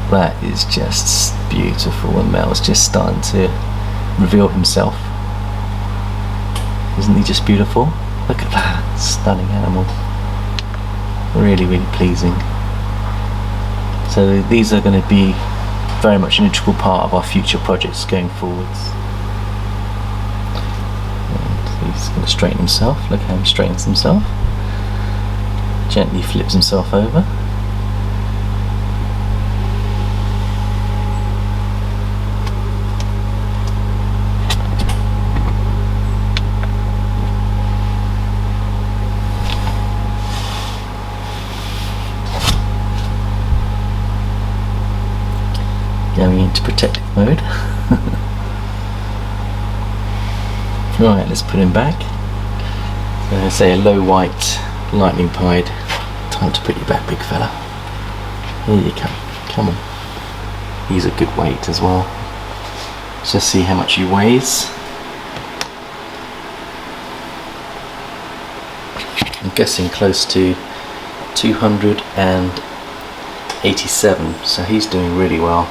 Speaker 1: that is just beautiful. And Mel's just starting to reveal himself. Isn't he just beautiful? Look at that. Stunning animal. Really, really pleasing. So these are going to be very much an integral part of our future projects going forwards. And he's going to straighten himself. Look how he straightens himself. Gently flips himself over. Going into protective mode. Right, let's put him back. So say a low white lightning pied. Time to put you back, big fella. Here you come. Come on. He's a good weight as well. Let's just see how much he weighs. I'm guessing close to 287, so he's doing really well.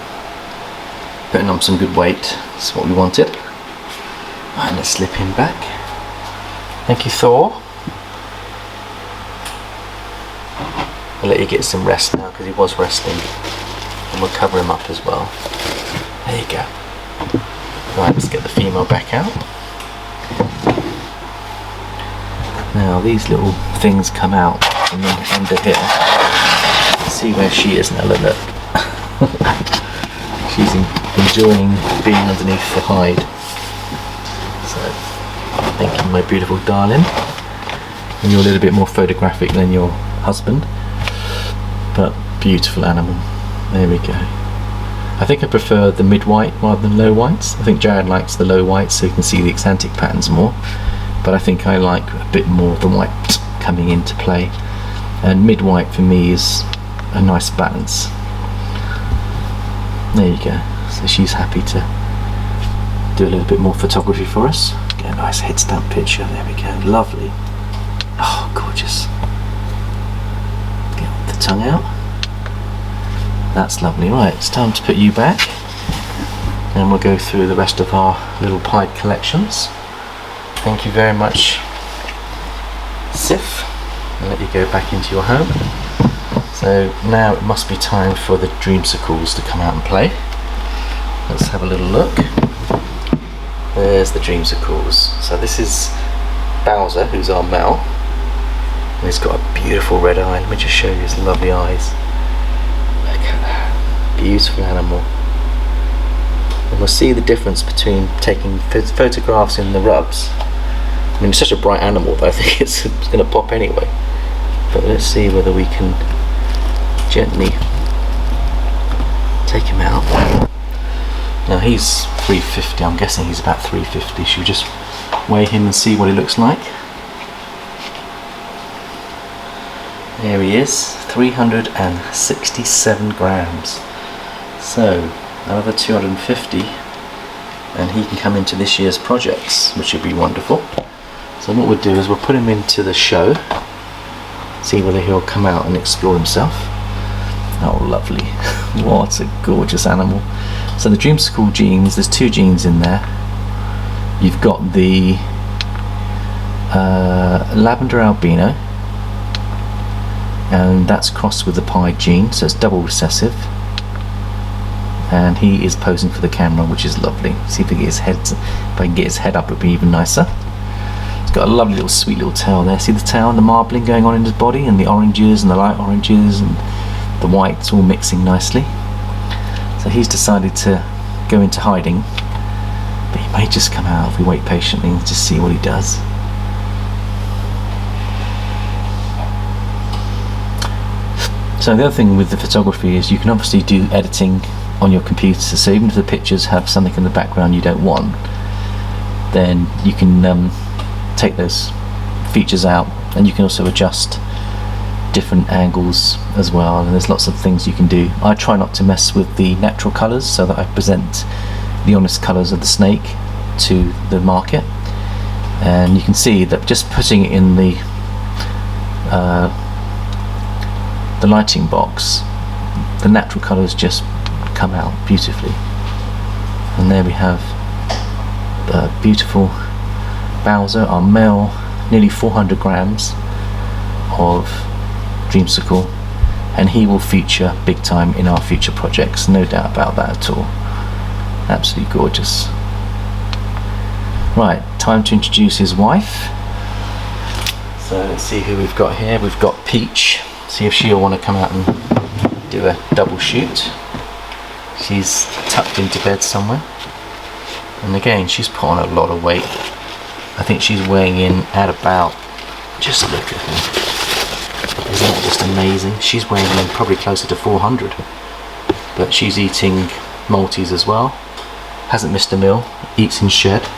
Speaker 1: Putting on some good weight, that's what we wanted. Right, let's slip him back. Thank you, Thor. I'll let you get some rest now because he was resting. And we'll cover him up as well. There you go. Right, let's get the female back out. Now these little things come out from under here. See where she is now, look. She's enjoying being underneath the hide. So, thank you, my beautiful darling. And you're a little bit more photographic than your husband, but beautiful animal. There we go. I think I prefer the mid-white rather than low whites. I think Jared likes the low whites so you can see the Exantic patterns more, but I think I like a bit more of the white coming into play. And mid-white for me is a nice balance. There you go. So she's happy to do a little bit more photography for us. Get a nice head stamp picture. There we go. Lovely. Oh, gorgeous. Get the tongue out. That's lovely. Right, it's time to put you back. And we'll go through the rest of our little pied collections. Thank you very much, Sif. I'll let you go back into your home. So now it must be time for the dreamsicles to come out and play. Let's have a little look. There's the dreamsicles. So this is Bowser, who's our male. And he's got a beautiful red eye. Let me just show you his lovely eyes. Look at that. Beautiful animal. And we'll see the difference between taking photographs in the rubs. I mean, it's such a bright animal that I think it's going to pop anyway. But let's see whether we can gently take him out. Now he's 350, I'm guessing he's about 350. Should we just weigh him and see what he looks like? There he is, 367 grams. So another 250 and he can come into this year's projects, which would be wonderful. So what we'll do is we'll put him into the show, see whether he'll come out and explore himself. Oh lovely, what a gorgeous animal. So the dreamsicle genes, there's 2 genes in there. You've got the lavender albino, and that's crossed with the pied gene, so it's double recessive. And he is posing for the camera, which is lovely. See if I can get his head up, it'd be even nicer. He's got a lovely little sweet little tail there. See the tail and the marbling going on in his body, and the oranges and the light oranges and the whites all mixing nicely. So he's decided to go into hiding, but he may just come out if we wait patiently and just see what he does. So the other thing with the photography is you can obviously do editing on your computer, so even if the pictures have something in the background you don't want, then you can take those features out, and you can also adjust different angles as well, and there's lots of things you can do. I try not to mess with the natural colours so that I present the honest colours of the snake to the market, and you can see that just putting it in the lighting box, the natural colours just come out beautifully. And there we have the beautiful Bowser, our male, nearly 400 grams of dreamsicle, and he will feature big time in our future projects, no doubt about that at all. Absolutely gorgeous. Right, time to introduce his wife. So let's see who we've got here. We've got Peach. See if she'll want to come out and do a double shoot. She's tucked into bed somewhere, and again she's put on a lot of weight. I think she's weighing in at about, just look at her, isn't that just amazing? She's weighing in probably closer to 400, but she's eating Maltese as well, hasn't missed a meal, eats in shed.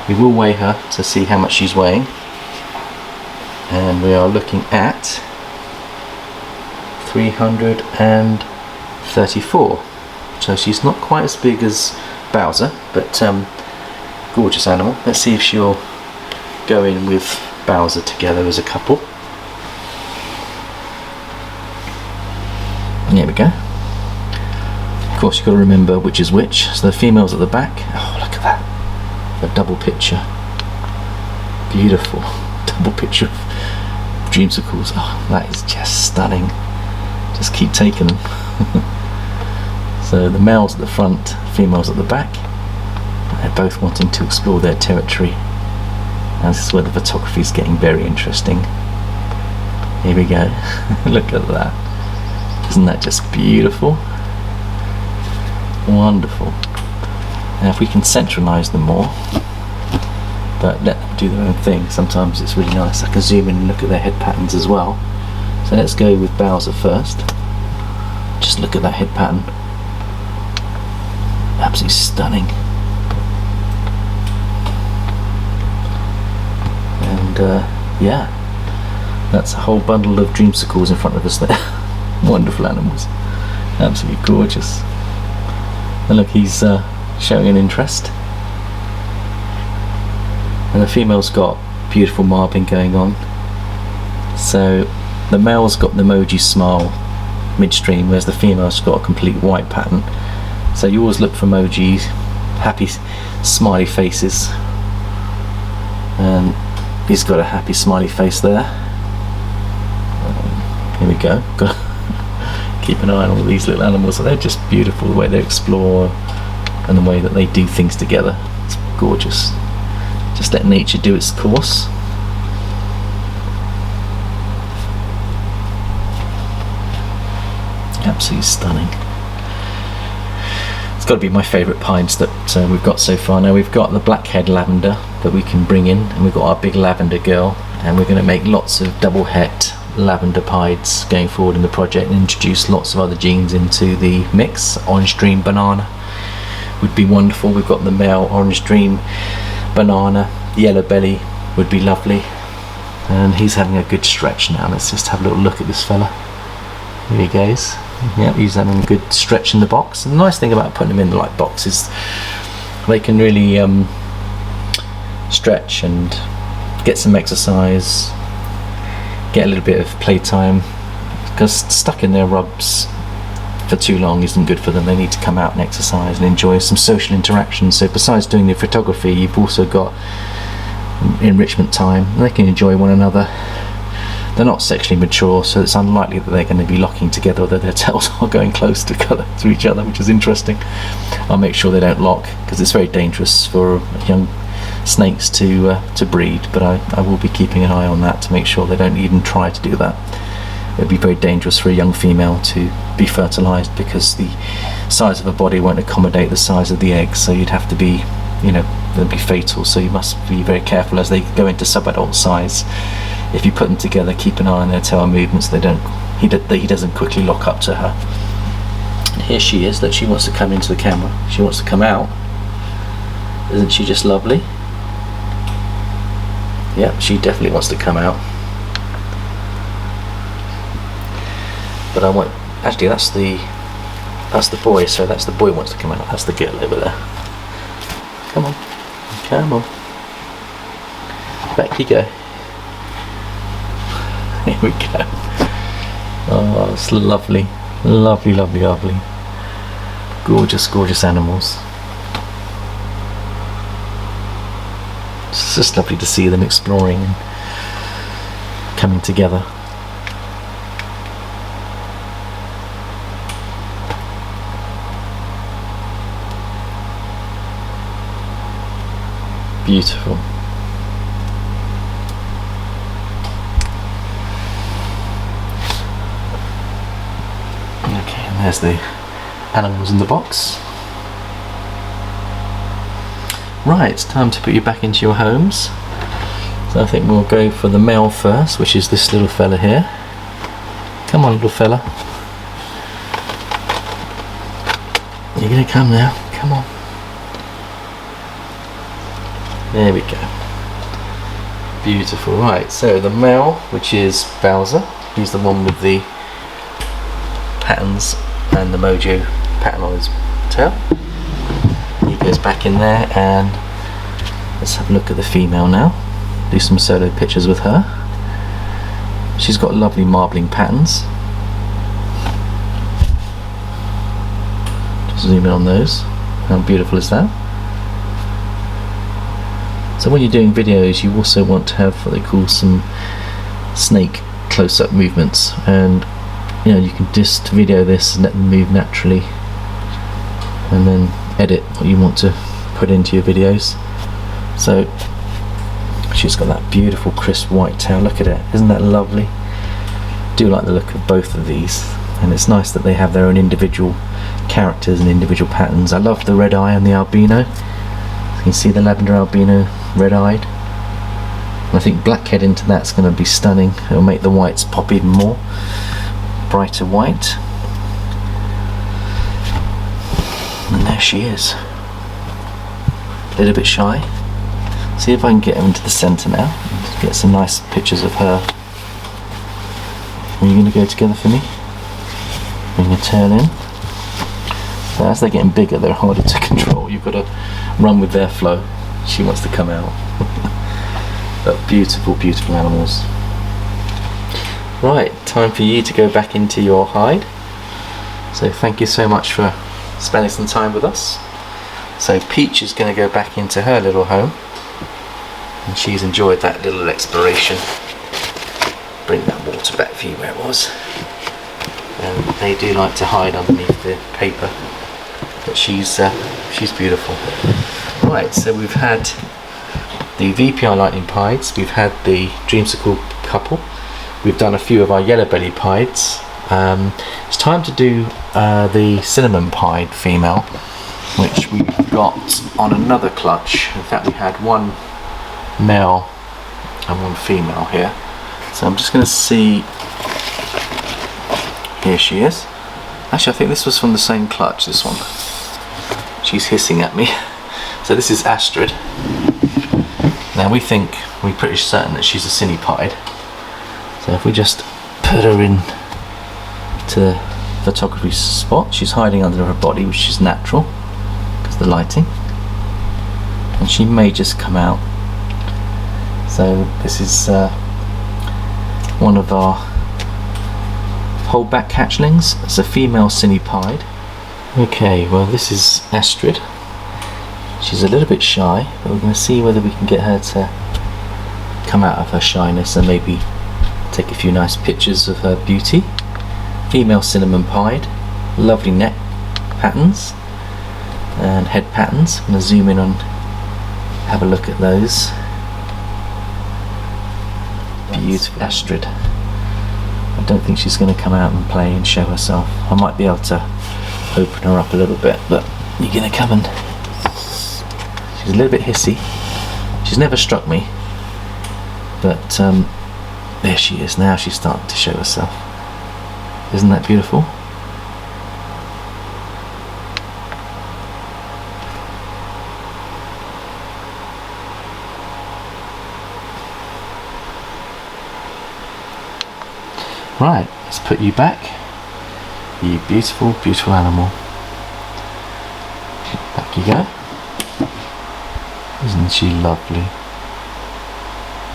Speaker 1: We will weigh her to see how much she's weighing, and we are looking at 334. So she's not quite as big as Bowser, but gorgeous animal. Let's see if she'll go in with Bowser together as a couple. And here we go. Of course you've got to remember which is which. So the female's at the back. Oh, look at that. A double picture. Beautiful. Double picture of dreamsicles. Oh, that is just stunning. Just keep taking them. So the male's at the front, female's at the back. They're both wanting to explore their territory. And this is where the photography is getting very interesting. Here we go. Look at that. Isn't that just beautiful? Wonderful. Now if we can centralize them more, but let them do their own thing, sometimes it's really nice. I can zoom in and look at their head patterns as well. So let's go with Bowser first. Just look at that head pattern. Absolutely stunning. And yeah, that's a whole bundle of dreamsicles in front of us there. Wonderful animals. Absolutely gorgeous. And look, he's showing an interest. And the female's got beautiful marbling going on. So the male's got the emoji smile midstream, whereas the female's got a complete white pattern. So you always look for emojis, happy smiley faces, and he's got a happy smiley face there. Here we go. Got to keep an eye on all these little animals. So they're just beautiful, the way they explore and the way that they do things together. It's gorgeous. Just let nature do its course. Absolutely stunning. It's got to be my favourite pines that we've got so far. Now we've got the blackhead lavender that we can bring in, and we've got our big lavender girl, and we're going to make lots of double het lavender pines going forward in the project and introduce lots of other genes into the mix. Orange Dream Banana would be wonderful. We've got the male Orange Dream Banana. Yellow Belly would be lovely, and he's having a good stretch now. Let's just have a little look at this fella. Here he goes. Yep, he's having a good stretch in the box. And the nice thing about putting them in the light box is they can really stretch and get some exercise, get a little bit of playtime, because stuck in their rubs for too long isn't good for them. They need to come out and exercise and enjoy some social interaction. So besides doing the photography, you've also got enrichment time, and they can enjoy one another. They're not sexually mature, so it's unlikely that they're going to be locking together, although their tails are going close to each other, which is interesting. I'll make sure they don't lock, because it's very dangerous for young snakes to breed, but I will be keeping an eye on that to make sure they don't even try to do that. It would be very dangerous for a young female to be fertilised, because the size of a body won't accommodate the size of the egg, so you'd have to be, they'd be fatal. So you must be very careful as they go into sub-adult size. If you put them together, keep an eye on their tail movements. He doesn't quickly lock up to her. And here she is. That she wants to come into the camera. She wants to come out. Isn't she just lovely? Yep, she definitely wants to come out. But I want, actually that's the boy, so that's the boy wants to come out. That's the girl over there. Come on, come on. Back you go. Here we go. Oh, it's lovely, lovely, lovely, lovely. Gorgeous, gorgeous animals. It's just lovely to see them exploring and coming together. Beautiful. Okay, and there's the animals in the box. Right, it's time to put you back into your homes. So I think we'll go for the male first, which is this little fella here. Come on, little fella. You're gonna come now. Come on. There we go. Beautiful. Right, so the male, which is Bowser, he's the one with the patterns and the mojo pattern on his tail. He goes back in there, and let's have a look at the female now. Do some solo pictures with her. She's got lovely marbling patterns. Just zoom in on those. How beautiful is that? So when you're doing videos, you also want to have what they call some snake close-up movements, and you can just video this and let them move naturally, and then edit what you want to put into your videos. So she's got that beautiful crisp white tail. Look at it, isn't that lovely? I do like the look of both of these, and it's nice that they have their own individual characters and individual patterns. I love the red eye on the albino. You can see the lavender albino red-eyed. I think blackhead into that's going to be stunning. It'll make the whites pop even more. Brighter white. And there she is. A little bit shy. See if I can get her into the centre now. Get some nice pictures of her. Are you going to go together for me? Bring your tail in. So as they're getting bigger, they're harder to control. You've got to run with their flow. She wants to come out. But beautiful, beautiful animals. Right, time for you to go back into your hide. So thank you so much for spending some time with us. So Peach is going to go back into her little home, and she's enjoyed that little exploration. Bring that water back for you where it was. And they do like to hide underneath the paper, but she's beautiful. Right, so we've had the VPI Lightning Pieds, we've had the Dreamsicle couple, we've done a few of our yellow belly pieds. It's time to do the cinnamon pied female, which we've got on another clutch. In fact, we had one male and one female here. So I'm just going to see, here she is. Actually, I think this was from the same clutch, this one. She's hissing at me. So this is Astrid. Now we're pretty certain that she's a cine pied. So if we just put her in to the photography spot, she's hiding under her body, which is natural because of the lighting. And she may just come out. So this is one of our holdback hatchlings. It's a female cine pied. Okay, well this is Astrid. She's a little bit shy, but we're going to see whether we can get her to come out of her shyness and maybe take a few nice pictures of her beauty. Female cinnamon pied, lovely neck patterns and head patterns. I'm going to zoom in and have a look at those. Beautiful Astrid. I don't think she's going to come out and play and show herself. I might be able to open her up a little bit, but you're going to come and... She's a little bit hissy. She's never struck me, but there she is now. She's starting to show herself. Isn't that beautiful? Right, let's put you back. You beautiful, beautiful animal. Back you go. Isn't she lovely?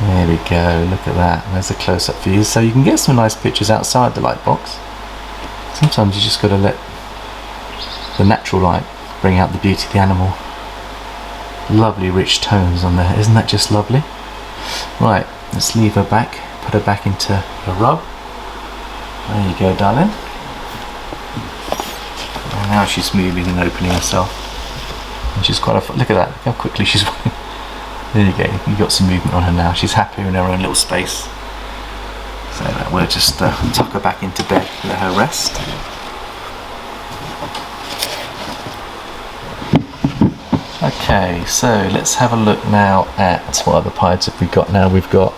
Speaker 1: There we go, look at that. There's a close-up for you, so you can get some nice pictures outside the light box. Sometimes you just got to let the natural light bring out the beauty of the animal. Lovely rich tones on there, isn't that just lovely? Right, let's leave her back, put her back into the rub. There you go, darling. And now she's moving and opening herself. And she's quite a, look at that, look how quickly she's running. There you go, you've got some movement on her now. She's happy in her own little space. So we'll just tuck her back into bed, let her rest. Okay, so let's have a look now at what other pieds have we got now. We've got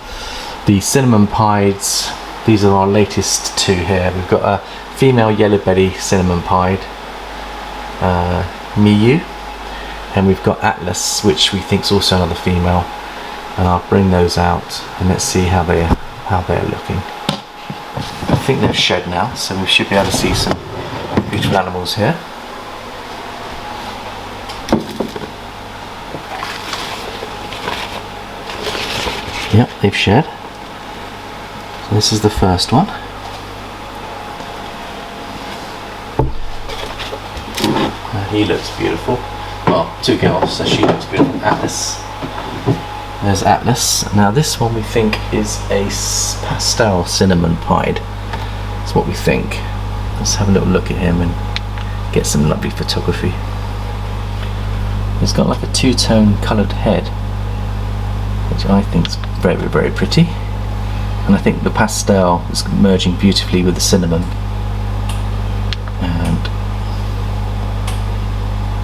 Speaker 1: the cinnamon pieds. These are our latest two here. We've got a female yellow belly cinnamon pied, Miyu. And we've got Atlas, which we think is also another female, and I'll bring those out and let's see how they're looking. I think they've shed now, so we should be able to see some beautiful animals here. Yep, they've shed. So this is the first one. He looks beautiful. Well, two girls, so she looks beautiful. Atlas. There's Atlas. Now this one we think is a pastel cinnamon pied. That's what we think. Let's have a little look at him and get some lovely photography. He's got like a two-tone coloured head, which I think is very, very pretty. And I think the pastel is merging beautifully with the cinnamon. And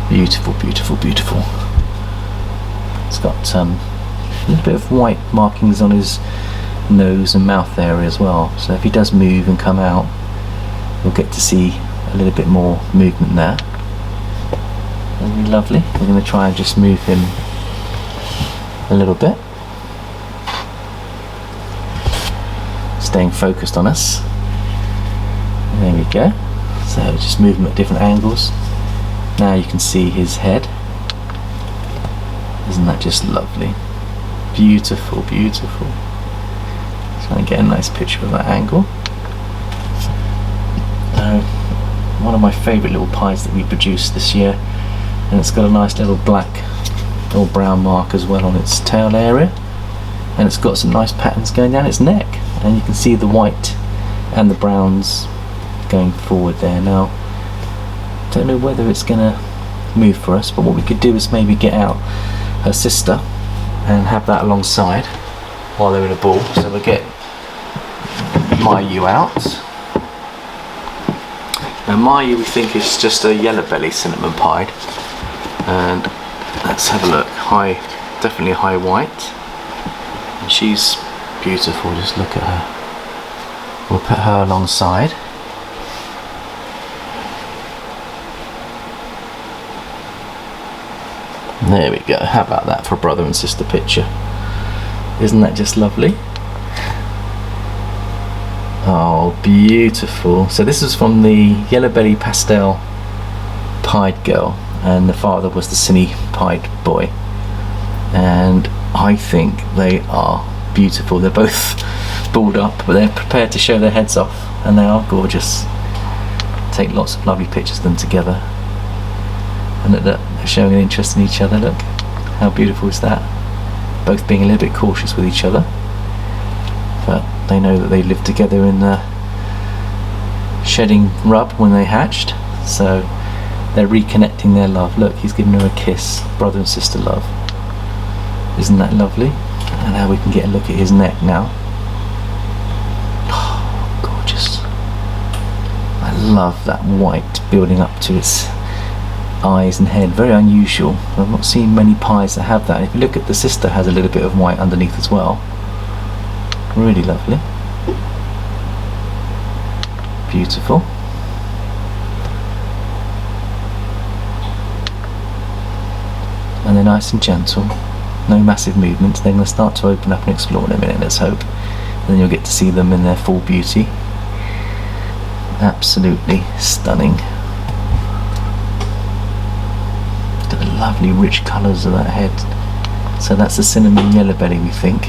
Speaker 1: beautiful, beautiful, beautiful. It's got a little bit of white markings on his nose and mouth area as well. So if he does move and come out, we'll get to see a little bit more movement there. Isn't he lovely? We're going to try and just move him a little bit, staying focused on us. There we go. So just move him at different angles. Now you can see his head. Isn't that just lovely? Beautiful, beautiful. Try and get a nice picture of that angle. One of my favourite little pies that we produced this year, and it's got a nice little black or brown mark as well on its tail area, and it's got some nice patterns going down its neck, and you can see the white and the browns going forward there. Now don't know whether it's gonna move for us, but what we could do is maybe get out her sister and have that alongside while they're in a ball. So we'll get Mayu out. Now Mayu we think is just a yellow belly cinnamon pied, and let's have a look. High, definitely high white, and she's beautiful. Just look at her. We'll put her alongside. There we go. How about that for a brother and sister picture? Isn't that just lovely? Oh, beautiful. So this is from the Yellow Belly Pastel pied girl, and the father was the Cine pied boy. And I think they are beautiful. They're both balled up, but they're prepared to show their heads off, and they are gorgeous. Take lots of lovely pictures of them together. And look, they're showing an interest in each other. Look, how beautiful is that? Both being a little bit cautious with each other, but they know that they lived together in the shedding rub when they hatched, so they're reconnecting their love. Look, he's giving her a kiss, brother and sister love. Isn't that lovely? And now we can get a look at his neck now. Oh, gorgeous. I love that white building up to its eyes and head. Very unusual. I've not seen many pies that have that. If you look at the sister, has a little bit of white underneath as well. Really lovely. Beautiful. And they're nice and gentle. No massive movements. They're going to start to open up and explore in a minute, let's hope. And then you'll get to see them in their full beauty. Absolutely stunning. Look at the lovely rich colours of that head. So that's the cinnamon yellow belly, we think.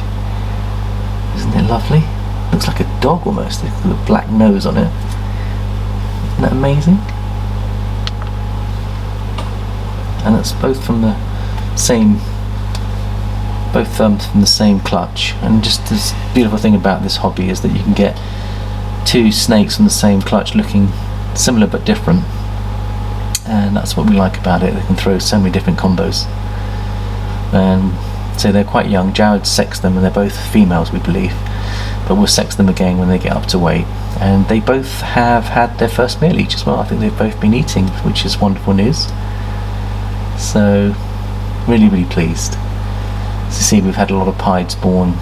Speaker 1: Isn't it lovely? Looks like a dog almost. Look at the black nose on it. Isn't that amazing? And it's both from the same, from the same clutch. And just this beautiful thing about this hobby is that you can get two snakes from the same clutch looking similar but different. And that's what we like about it. They can throw so many different combos. And so they're quite young. Jared sexed them, and they're both females, we believe, but we'll sex them again when they get up to weight. And they both have had their first meal each as well. I think they've both been eating, which is wonderful news. So really, really pleased to see we've had a lot of pieds born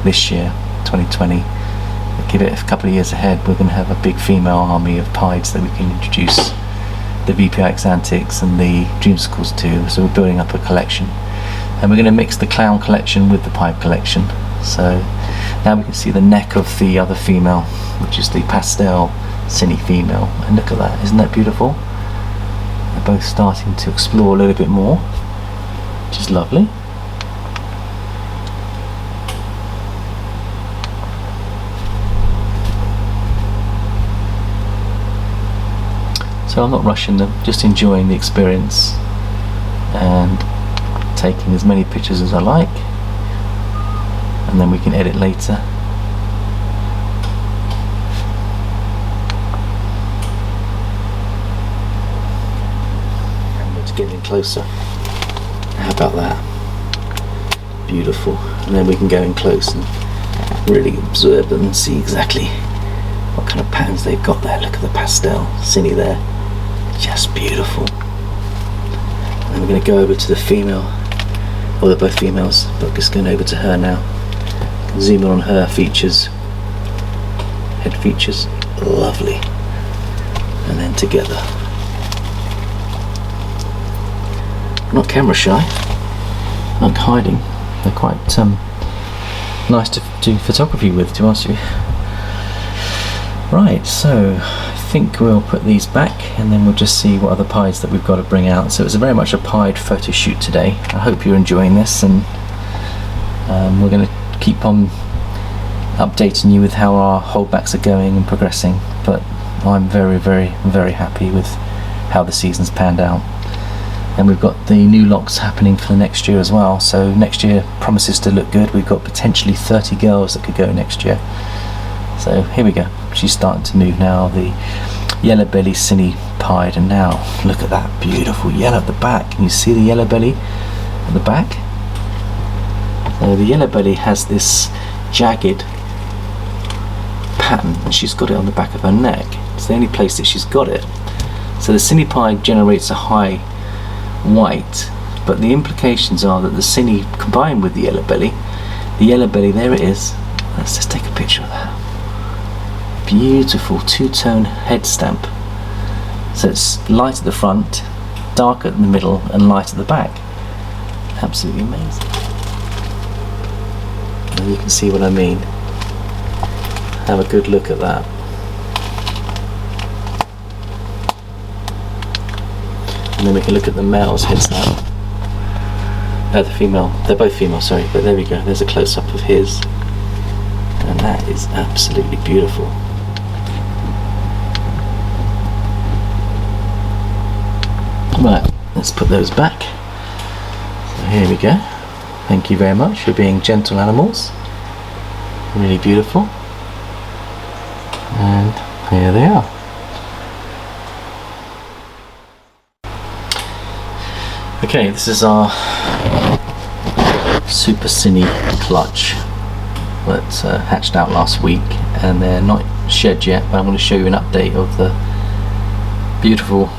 Speaker 1: this year, 2020. Give it a couple of years ahead, we're going to have a big female army of pieds that we can introduce the VPX Antics and the Dreamsicles to. So we're building up a collection, and we're going to mix the clown collection with the pipe collection. So now we can see the neck of the other female, which is the pastel Cine female, and look at that, isn't that beautiful? They're both starting to explore a little bit more, which is lovely. So I'm not rushing them, just enjoying the experience and taking as many pictures as I like, and then we can edit later. And it's getting closer. How about that? Beautiful. And then we can go in close and really observe them and see exactly what kind of patterns they've got there. Look at the pastel Cine there. Just beautiful. And then we're going to go over to the female. Well, they're both females, but just going over to her now. Zoom in on her features, head features, lovely. And then together. Not camera shy, not hiding. They're quite nice to do photography with, to ask you. Right, so I think we'll put these back, and then we'll just see what other pies that we've got to bring out. So it's very much a pied photo shoot today. I hope you're enjoying this, and we're going to keep on updating you with how our holdbacks are going and progressing. But I'm very, very, very happy with how the season's panned out. And we've got the new locks happening for the next year as well. So next year promises to look good. We've got potentially 30 girls that could go next year. So here we go. She's starting to move now. The yellow belly Cine pied, and now look at that beautiful yellow at the back. Can you see the yellow belly at the back? So the yellow belly has this jagged pattern, and she's got it on the back of her neck. It's the only place that she's got it. So the cine pied generates a high white, but the implications are that the cine combined with the yellow belly, there it is. Let's just take a picture of that. Beautiful two-tone head stamp. So it's light at the front, dark at the middle, and light at the back. Absolutely amazing. And you can see what I mean. Have a good look at that. And then we can look at the male's head stamp. The female. They're both female, sorry, but there we go. There's a close-up of his. And that is absolutely beautiful. Right, let's put those back. So here we go. Thank you very much for being gentle animals. Really beautiful. And here they are. Okay, this is our Super Cine clutch that hatched out last week, and they're not shed yet, but I'm going to show you an update of the beautiful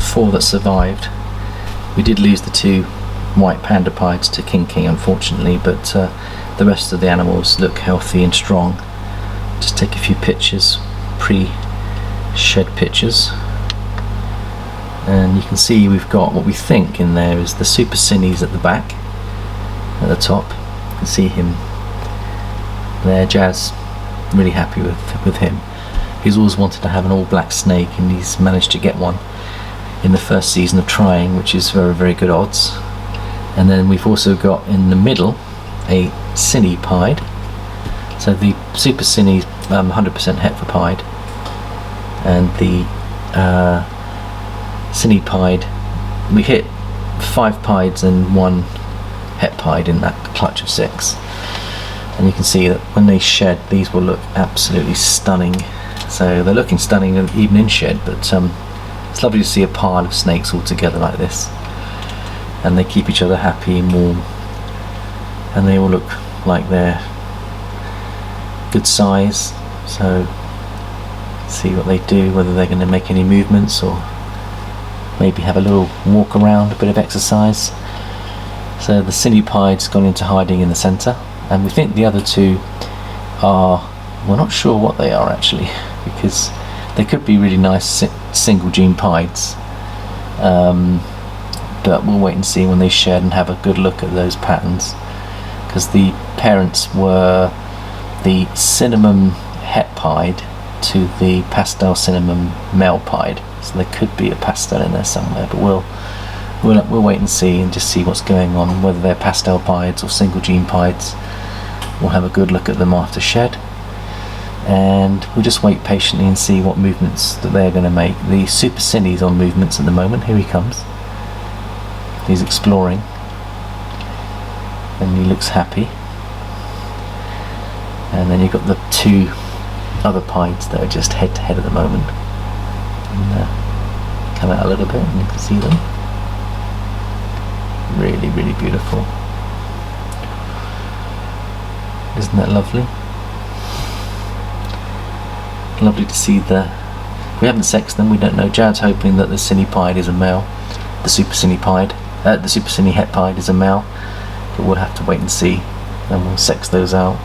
Speaker 1: 4 that survived. We did lose the 2 white panda pieds to King unfortunately, but the rest of the animals look healthy and strong. Just take a few pictures, pre-shed pictures, and you can see we've got what we think in there is the Super Cines at the back, at the top. You can see him there. Jazz, really happy with him. He's always wanted to have an all black snake, and he's managed to get one in the first season of trying, which is very, very good odds. And then we've also got in the middle a cine pied. So the Super Cine 100% het for pied, and the cine pied, we hit 5 pieds and 1 het pied in that clutch of 6. And you can see that when they shed, these will look absolutely stunning. So they're looking stunning even in shed, but it's lovely to see a pile of snakes all together like this, and they keep each other happy and warm, and they all look like they're good size. So see what they do, whether they're going to make any movements or maybe have a little walk around, a bit of exercise. So the cine pied's gone into hiding in the centre, and we think the other 2 are, we're not sure what they are actually, because they could be really nice single gene pieds, but we'll wait and see when they shed and have a good look at those patterns, because the parents were the cinnamon het pied to the pastel cinnamon male pied, so there could be a pastel in there somewhere, but we'll wait and see, and just see what's going on, whether they're pastel pieds or single gene pieds. We'll have a good look at them after shed, and we'll just wait patiently and see what movements that they're going to make. The Super Cine's on movements at the moment. Here he comes. He's exploring, and he looks happy. And then you've got the 2 other pieds that are just head to head at the moment, and come out a little bit and you can see them. Really, really beautiful. Isn't that lovely? Lovely to see we haven't sexed them, we don't know. Jad's hoping that the cine pied is a male, the Super Cine pied, the Super Cine het pied is a male, but we'll have to wait and see, and we'll sex those out.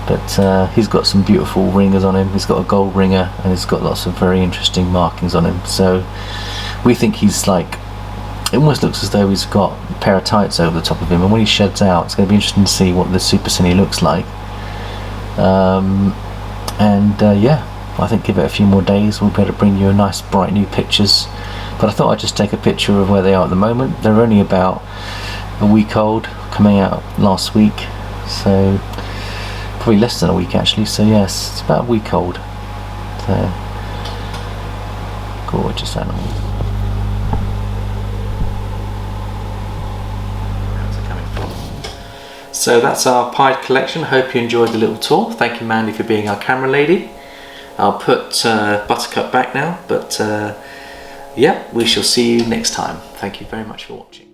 Speaker 1: But he's got some beautiful ringers on him. He's got a gold ringer, and he's got lots of very interesting markings on him. So we think he's like, it almost looks as though he's got a pair of tights over the top of him, and when he sheds out, it's going to be interesting to see what the Super Cine looks like. Yeah, I think give it a few more days, we'll be able to bring you a nice bright new pictures. But I thought I'd just take a picture of where they are at the moment. They're only about a week old, coming out last week, so probably less than a week actually, so yes, it's about a week old. So gorgeous animals. So that's our pied collection. Hope you enjoyed the little tour. Thank you, Mandy, for being our camera lady. I'll put Buttercup back now, but yeah, we shall see you next time. Thank you very much for watching.